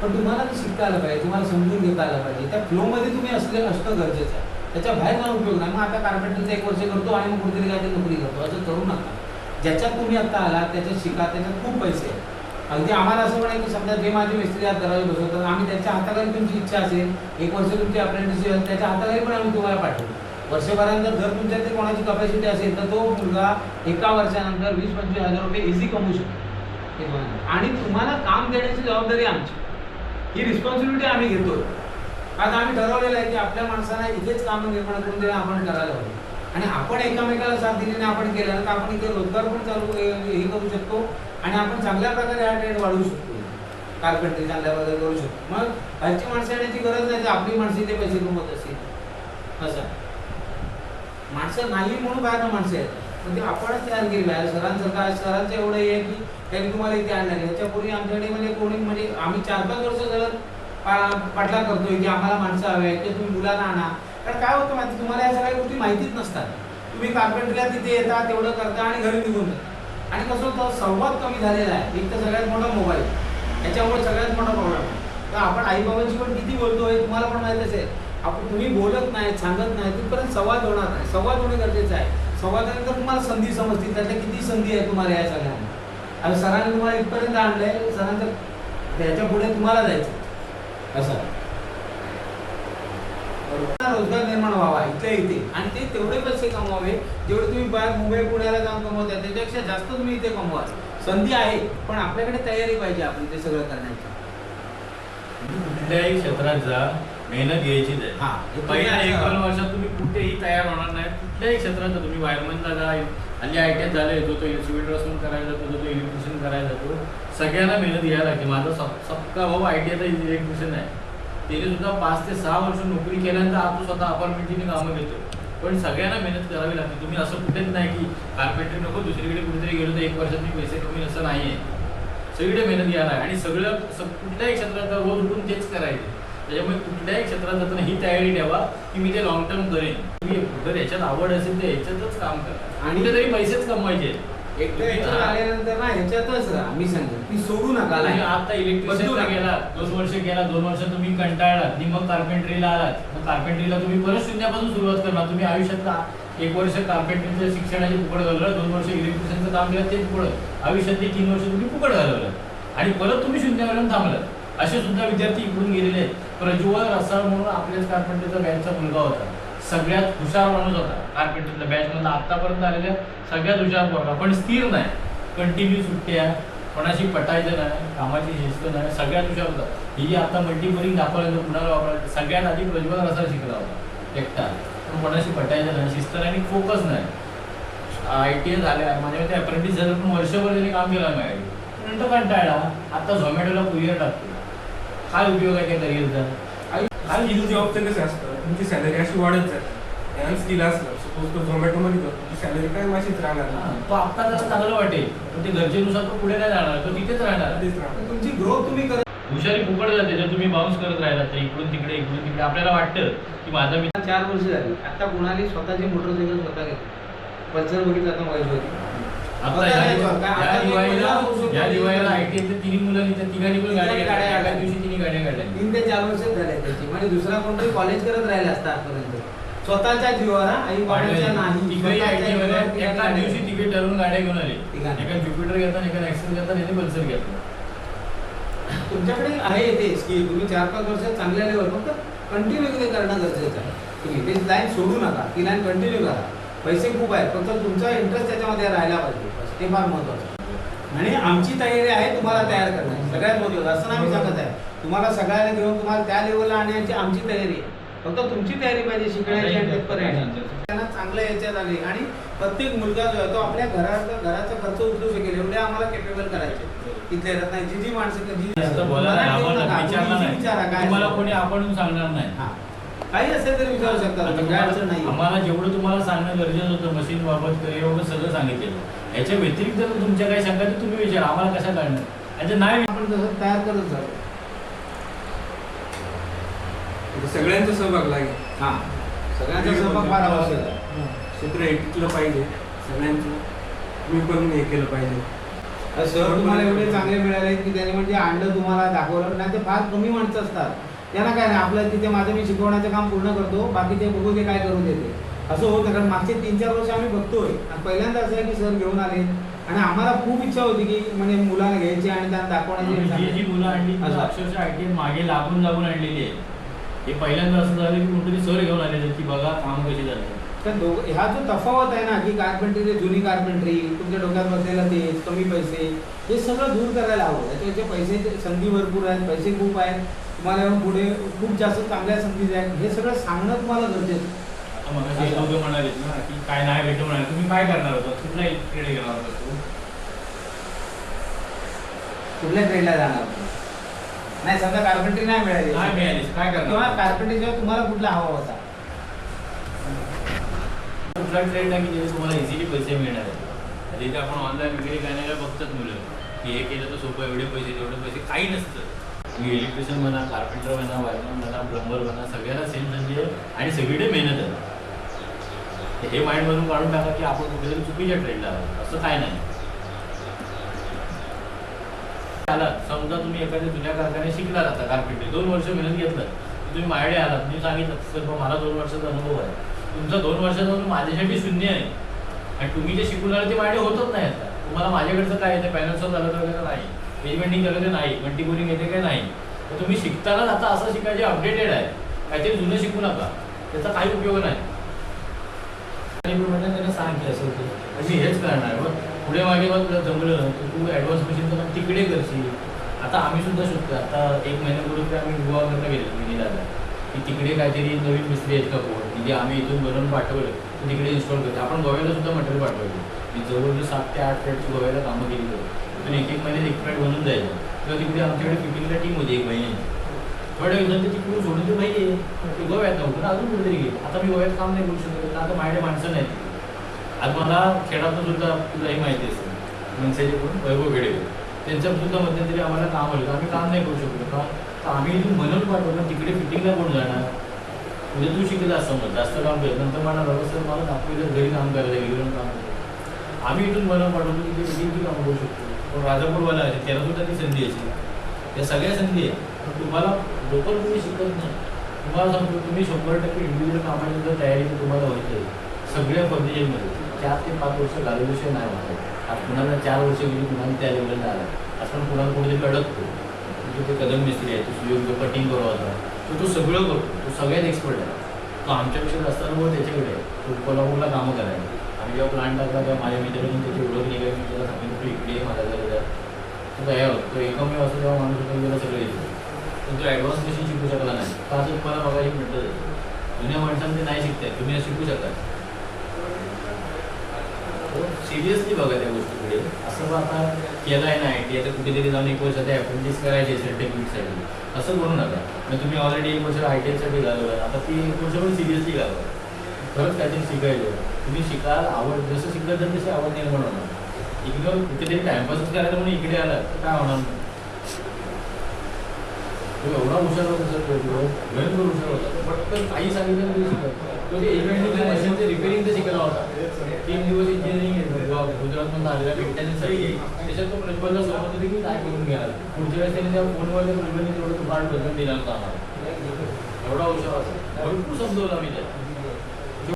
पण तुम्हाला ते शिकता आलं पाहिजे, तुम्हाला समजून घेता आलं पाहिजे. त्या फ्लोमध्ये तुम्ही असणं गरजेचं आहे. त्याच्या बाहेर जाऊन उपयोग नाही. मग आता कार्पेंटरचं 1 वर्ष करतो आणि मग कुठेतरी काय नोकरी करतो, असं करू नका. ज्याच्यात तुम्ही आता आला त्याच्यात शिका, त्याच्यात खूप पैसे आहेत. अगदी आम्हाला असं म्हणाय की समजा जे माझे मिस्त्री हात दरवाजे बसवतात, आम्ही त्यांच्या हाताखाली तुमची इच्छा असेल, 1 वर्ष तुमची अप्रेंटिसशिप असेल, त्याच्या हाताखाली पण आम्ही तुम्हाला पाठवू. वर्षभरानंतर जर तुमच्याकडे कोणाची कपॅसिटी असेल तर तो मुलगा 1 वर्षानंतर 20-25 हजार रुपये इझी कमवू शकतो. आणि तुम्हाला काम देण्याची जबाबदारी आमची, ही रिस्पॉन्सिबिलिटी आम्ही घेतो. आज आम्ही ठरवलेलं आहे की आपल्या माणसांना इथेच कामं निर्माण करून देणं आपण करायला हवं. आणि आपण एकमेकाला साथ दिल्याने आपण केलं तर आपण इथे रोजगार पण चालू हे करू शकतो आणि आपण चांगल्या प्रकारे हा ट्रेड वाढवू शकतो. कार्पेंटरी चांगल्या प्रकारे करू शकतो. मग बाहेरची माणसं येण्याची गरज नाही, तर आपली माणसं इथे पैसे कमवत असेल. असं माणसं नाही म्हणून बाहेरनं माणसं आहेत, म्हणजे आपणच तयार केली आहे. सरांचं एवढं आहे की त्यांनी तुम्हाला इथे आणणार आहे. ह्याच्यापूर्वी आमच्याकडे म्हणजे कोणी म्हणजे आम्ही 4-5 वर्ष झालं पाठला करतोय की आम्हाला माणसं हवे आहेत, की तुम्ही मुलांना आणा. कारण काय होतं माहिती, तुम्हाला या सगळ्या गोष्टी माहितीच नसतात. तुम्ही कार्पेंटरीला तिथे येता, तेवढं करता आणि घरी निघून जाता. आणि कसं होतं, संवाद कमी झालेला आहे. एक तर सगळ्यात मोठा मोबाईल, याच्यामुळे सगळ्यात मोठा प्रॉब्लेम आहे. तर आपण आईबाबांशी पण किती बोलतोय तुम्हाला पण माहीतच आहे. आपण तुम्ही बोलत नाही, सांगत नाही, तिथपर्यंत संवाद होणार नाही. संवाद होणं गरजेचं आहे. संवादानंतर तुम्हाला संधी समजतील, त्यातल्या किती संधी आहे तुम्हाला या सगळ्यांना. आणि सरांनी तुम्हाला इथपर्यंत आणलंय, सरांचं त्याच्या पुढे तुम्हाला जायचं असं. रोजगार निर्माण व्हावा इथल्या इथे, आणि ते तेवढे पैसे कमवावे जेवढे तुम्ही बाहेर मुंबई पुण्याला जाऊन कमवता, त्याच्यापेक्षा जास्त तुम्ही इथे कमवा. संधी आहे, पण आपल्याकडे तयारी पाहिजे आपली ते सगळं करण्याची. कुठल्याही क्षेत्रात जा, मेहनत घ्यायचीच आहे. पहिल्या 1-2 वर्षात तुम्ही कुठेही तयार होणार नाही. कुठल्याही क्षेत्रात तुम्ही वायरमनला जा, हल्ली ITI झाले, जो तो सिव्हिल ड्रेसमेंट करायला जातो, जो तो इलेक्ट्रिशियन करायला जातो, सगळ्यांना मेहनत घ्यायला लागते. माझा सबका भाऊ ITI इलेक्ट्रिशियन आहे. त्याने सुद्धा 5 ते 6 वर्ष नोकरी केल्यानंतर आपण स्वतः अपार्टमेंटने कामं घेतो. पण सगळ्यांना मेहनत करावी लागते. तुम्ही असं कुठेच नाही की कार्पेंटरी नको, दुसरीकडे कुठेतरी गेलो तर 1 वर्षात मी पैसे कमी, असं नाही आहे. सगळीकडे मेहनत घ्यायला आहे आणि सगळं कुठल्याही क्षेत्रात रोज उठून तेच करायचे. त्याच्यामुळे कुठल्याही क्षेत्रात जाताना ही तयारी ठेवा की मी ते लॉंग टर्म करेन. तुम्ही जर याच्यात आवड असेल तर याच्यातच काम करा आणि कुठेतरी पैसेच कमवायचे. एकदा आल्यानंतर ना ह्याच्यातच राहा. मी सांगेन की सोडू नका. आता इलेक्ट्रिशियनला गेला, 2 वर्ष गेला, 2 वर्ष तुम्ही कंटाळलात, मग कार्पेंटरीला आलात. मग कार्पेंटरीला तुम्ही परत शून्यापासून सुरुवात करणार. तुम्ही आयुष्यातला 1 वर्ष कार्पेंटरीच्या शिक्षणाची फुकट घालवलं, 2 वर्ष इलेक्ट्रिशियनचं काम केलं ते फुकट, आयुष्यातली 3 वर्ष तुम्ही फुकट घालवलं आणि परत तुम्ही शून्यावरून थांबलं. असे सुद्धा विद्यार्थी इकडून गेलेले आहेत. प्रज्वल रसाळ म्हणून आपल्याच कार्पेंटरचा बॅचचा मुलगा होता, सगळ्यात हुशार माणूस होता कार्पेंटरच्या बॅचमधला, आतापर्यंत आलेल्या सगळ्यात हुशार पोरगा, पण स्थिर नाही, कंटिन्यू सुट्ट्या, कोणाशी पटायचं नाही, कामाची शिस्त नाही, सगळ्यात हुशार होता. ही जी आता मल्टीबोरिंग दाखवल्यानंतर पुन्हा वापरायचं, सगळ्यात आधी प्रज्वल रसाळ शिकला होता एकटा, पण कोणाशी पटायचं नाही, शिस्त नाही आणि फोकस नाही. ITI झाल्या, माझ्या ते अप्रेंटिस झालं, पण वर्षभर त्याने काम केलं नाही. नंतर कंटाळा आता झोमॅटोला कुरिअर टाकतो. काय उपयोग आहे त्या करिअरचा? स्किल जॉबचं कसं असतं, तुमची सॅलरी अशी वाढत जाते आणि स्किल असलं सपोज तो झोमॅटोमध्ये जातो, तुमची सॅलरी काय माशीच राहणार नाही. तो आता जरा चांगलं वाटेल पण ते गरजेनुसार तो पुढे नाही जाणार, तो तिथेच राहणार. तेच राहणार. तुमची ग्रोथ तुम्ही करत हुशारी फुकट जाते जर तुम्ही बाउन्स करत राहिला तर इकडून तिकडे आपल्याला वाटतं की माझा मित्र 4 वर्ष झाली. आता कोणाली स्वतःची मोटरसायकल स्वतः घेतली. पल्सर बघितलं आता महेश होती. आता या दिवाळीला आयटीआयच्या 3 मुलं त्या तिघांनी पण गाडी काढल्या, एका दिवशी 3 गाड्या काढल्या. 3 ते 4 वर्ष झाले त्याची. म्हणजे दुसरा कोणतरी कॉलेज करत राहिला असता आजपर्यंत. स्वतःच्या जीवावर आई बाबांच्या नाही. तिघही स्वतःच्या IT मध्ये जीवावर एका दिवशी तिघे ठरवून गाड्या घेऊन आले. तिघांनी. एका ज्युपिटर घेतात, एका ॲक्सेल घेतात, एका पल्सर घेतात. तुमच्याकडे आहे ते स्किल. तुम्ही 4-5 वर्ष चांगल्या लेवल फक्त कंटिन्यू ते करणं गरजेचं आहे. तुम्ही ते लाईन सोडू नका. ती लाईन कंटिन्यू करा. पैसे खूप आहेत फक्त तुमचा इंटरेस्ट त्याच्यामध्ये राहायला पाहिजे. ते फार महत्त्वाचं. आणि आमची तयारी आहे तुम्हाला तयार करण्याची. सगळ्यात महत्त्वाचं असं नाही मी सांगत आहे. तुम्हाला सगळ्याला घेऊन तुम्हाला त्या लेवलला आणण्याची आमची तयारी आहे. फक्त तुमची तयारी पाहिजे शिकण्याची आणि तिथपर्यंत. त्यांना चांगल्या याच्यात आले आणि प्रत्येक मुलगा जो आहे तो आपल्या घराचा खर्च उचलू शकेल एवढे आम्हाला केपेबल करायचे. इथले रत्नागिरी जी माणसं जास्त बोलायला आम्हाला विचारणार नाही. विचारा काय तुम्हाला कोणी आपण सांगणार नाही. हा. काही असेल तरी विचारू शकता तुम्ही. काय अडचण नाही. आम्हाला जेवढं तुम्हाला सांगणं गरजेचं होतं मशीन बाबत करिअर बाबत सगळं सांगितलेलं. याच्या व्यतिरिक्त जर तुमच्या काही शंका तर तुम्ही विचारा, आम्हाला कशा काढणार याचं नाही. आपण तसं तयार करत जातो. सगळ्यांचा सहभाग लागेल. हा सगळ्यांचा सहभाग फार आवश्यक आहे. क्षेत्र हे टिकलं पाहिजे सगळ्यांचं. तुम्ही पण हे केलं पाहिजे. सर तुम्हाला एवढे चांगले मिळाले की त्यांनी म्हणजे आणलं तुम्हाला दाखवलं. नाही ते फार कमी माणसं असतात त्यांना काय नाही आपलं तिथे माझं मी शिकवण्याचं काम पूर्ण करतो बाकी ते बघू ते काय करून देते असं होत नाही. कारण मागचे 3-4 वर्ष आम्ही बघतोय आणि पहिल्यांदा असं आहे की सर घेऊन आले आणि आम्हाला खूप इच्छा होती की म्हणजे मुलांना घ्यायची आणि त्यांना दाखवण्याची. जी मुलं आणली ती अक्षरशः आयटी मागे लागून आणलेली आहे. हे पहिल्यांदा असं झालं की कोणतरी सर घेऊन आलेले की बघा काम कशी झालं. तर ह्या जो तफावत आहे ना की कार्पेंट्री जुनी कार्पेंट्री तुमच्या डोक्यात बसलेला तेच कमी पैसे हे सगळं दूर करायला हवं. त्याच्याचे पैसे संधी भरपूर आहेत, पैसे खूप आहेत, तुम्हाला पुढे खूप जास्त चांगल्या संधी आहेत हे सगळं सांगणं तुम्हाला गरजेचं. मग दोघं म्हणाले ना की काय नाही भेटू म्हणाले, तुम्ही काय करणार होता? कुठला ट्रेड घेणार होता तू? कुठल्या ट्रेडला जाणार होता? नाही समजा कार्पेंट्री नाही मिळाली नाही मिळाली काय किंवा करणार? कार्पेंट्री जेव्हा तुम्हाला कुठला हवा होता कुठला ट्रेड नाही की तुम्हाला इझिली पैसे मिळणार आहेत. तिथे आपण ऑनलाईन वगैरे गाण्याला बघतात मुलं की हे केलं तर सोपं, एवढे पैसे तेवढे पैसे काही नसतं. तुम्ही इलेक्ट्रिशियन म्हणा, कार्पेंटर म्हणा, वायरमॅन म्हणा, प्लंबर म्हणा, सगळ्याला सेम संधी आहे आणि सगळीकडे मेहनत आहे. हे माइंडमधून काढून टाका की आपण कुठेतरी चुकीच्या ट्रेडला आहोत असं काय नाही. आलात समजा तुम्ही एखाद्या जुन्या कारखान्यात शिकला जाता कार्पेंट्री 2 वर्ष मेहनत घेतलं तुम्ही माझ्याकडे आलात, तुम्ही सांगितलं सर मला 2 वर्षाचा अनुभव आहे. तुमचा 2 वर्षाचा अनुभव माझ्यासाठी शून्य आहे आणि तुम्ही जे शिकून आलं ते माझ्याकडे होतच नाही. आता तुम्हाला माझ्याकडचं काय येतं? पॅनल्सवर झालं तर वगैरे नाही, पेजमेंटिंग झालं तर नाही, मल्टी बोरिंग येते काय नाही. तर तुम्ही शिकतानाच आता असं शिकायचे अपडेटेड आहे, काहीतरी जुनं शिकू नका, त्याचा काही उपयोग नाही. त्यांना सांग की असं होतं अशी हेच करणार मग पुढे मागे मग जमलं तर तू ॲडव्हान्स मशीन तर तिकडे करशील. आता आम्ही सुद्धा शिकतो. आता 1 महिन्यापूर्वी आम्ही गोवाकडनं गेलो मिनीदाला की तिकडे काहीतरी नवीन मिस्त्री आहेत का कोण म्हणजे आम्ही इथून बनवून पाठवलं तर तिकडे इन्स्टॉल करतो. आपण गोव्याला सुद्धा मटेरियल पाठवलं की जवळजवळ 7 ते 8 फ्लॅटची गोव्याला कामं केली जातो. तिथून 1 महिन्यात 1 फ्लॅट बनून जायचं. किंवा तिकडे आमच्याकडे फिटिंगला टीम होती 1 महिन्याची. थोड्या दिवसांनी तिकडून सोडून ते माहिती आहे ते गोव्यात नव्हतं अजून कुठेतरी गेलं. आता मी गोव्यात काम नाही करू शकत आता माझ्याकडे माणसं नाही. आज मला खेळातून सुद्धा तुलाही माहिती असेल मनसेचे कोण वैभव भेडे त्यांचं सुद्धा मध्यंतरी आम्हाला काम आलं आम्ही काम नाही करू शकतो का तर आम्ही इथून बनवून पाठवलं तिकडे फिटिंगला कोण जाणार म्हणजे तू शिकला समज जास्त काम केलं नंतर मला बाबा सर मला दाखवलं घरी काम करायला गेलं काम करायचं आम्ही इथून बनवून पाठवतो तिथे फिटिंगची काम करू शकतो. पण राजापूरवाला आहे त्याला सुद्धा ती संधी असेल त्या सगळ्या संधी आहे. पण तुम्हाला लोकल तुम्ही शिकत नाही. तुम्हाला सांगतो तुम्ही 100% इंडिव्हिज्युअल कामाची जर तयारी तुम्हाला व्हायची आहे सगळ्या फर्निचरमध्ये 4 ते 5 वर्ष घालवल्याशिवाय नाही वाटत. आज कुणाला 4 वर्ष गेली कुणाला त्या लेवलला आला आज पण कुणाला कुठेतरी अडकतो. म्हणजे ते कदम मिस्त्री आहे तो सुयोग कटिंग करवायचा तो सगळं करतो तो सगळ्यात एक्सपर्ट आहे. तो आमच्यापेक्षा जास्त अनुभव त्याच्याकडे आहे. तो कोल्हापूरला कामं करायला आम्ही जेव्हा प्लांट टाकला तेव्हा माझ्या मित्रांनी त्याची ओळख निघाली मी त्याला सांगितलं तू इकडे माझा झालेला तो तयार होतो. तो एकमेव असं जेव्हा माणूस होता त्याला सगळं येतो पण तो ॲडव्हान्स मशीन शिकू शकला नाही. का असं तुम्हाला बघायला मिळतं जुन्या माणसांना ते नाही शिकताय तुम्ही शिकू शकता. सिरियसली बघा त्या गोष्टीकडे. असं बा आता केलं आहे ना IT आता कुठेतरी जाऊन 1 वर्ष ते अप्रेंटिस करायचे सर्टिफिकेटसाठी असं करू नका. मग तुम्ही ऑलरेडी 1 वर्ष ITसाठी घालवलं आता ती 1 वर्ष पण सिरियसली घालवा. खरंच काहीतरी शिकायचं तुम्ही शिकाल आवड जसं शिकत जाल तशी आवड निर्माण होणार. इग्नोर कुठेतरी टाइमपासच करायला म्हणून इकडे आला तर काय होणार नाही. तो एवढा हुशार होता सर भयंकर हुशार होता पटकन काही सांगितलं तरी शिकत. तो जे इव्हेंटचं मशीनचं रिपेअरिंग तर शिकायला होता. 3 दिवस इंजिनिअरिंग गुजरातमधून आलेला मेंटेनन्ससाठी त्याच्यात तो प्रिन्सिपलला सोबत होते की काय करून घ्यायला. पुढच्या वेळेस त्यांनी त्या फोनवर प्रिव्हेंट तेवढं तो पार्ट बदलून दिला होता आम्हाला. एवढा हुशार होता भरपूर समजवला मी त्यात.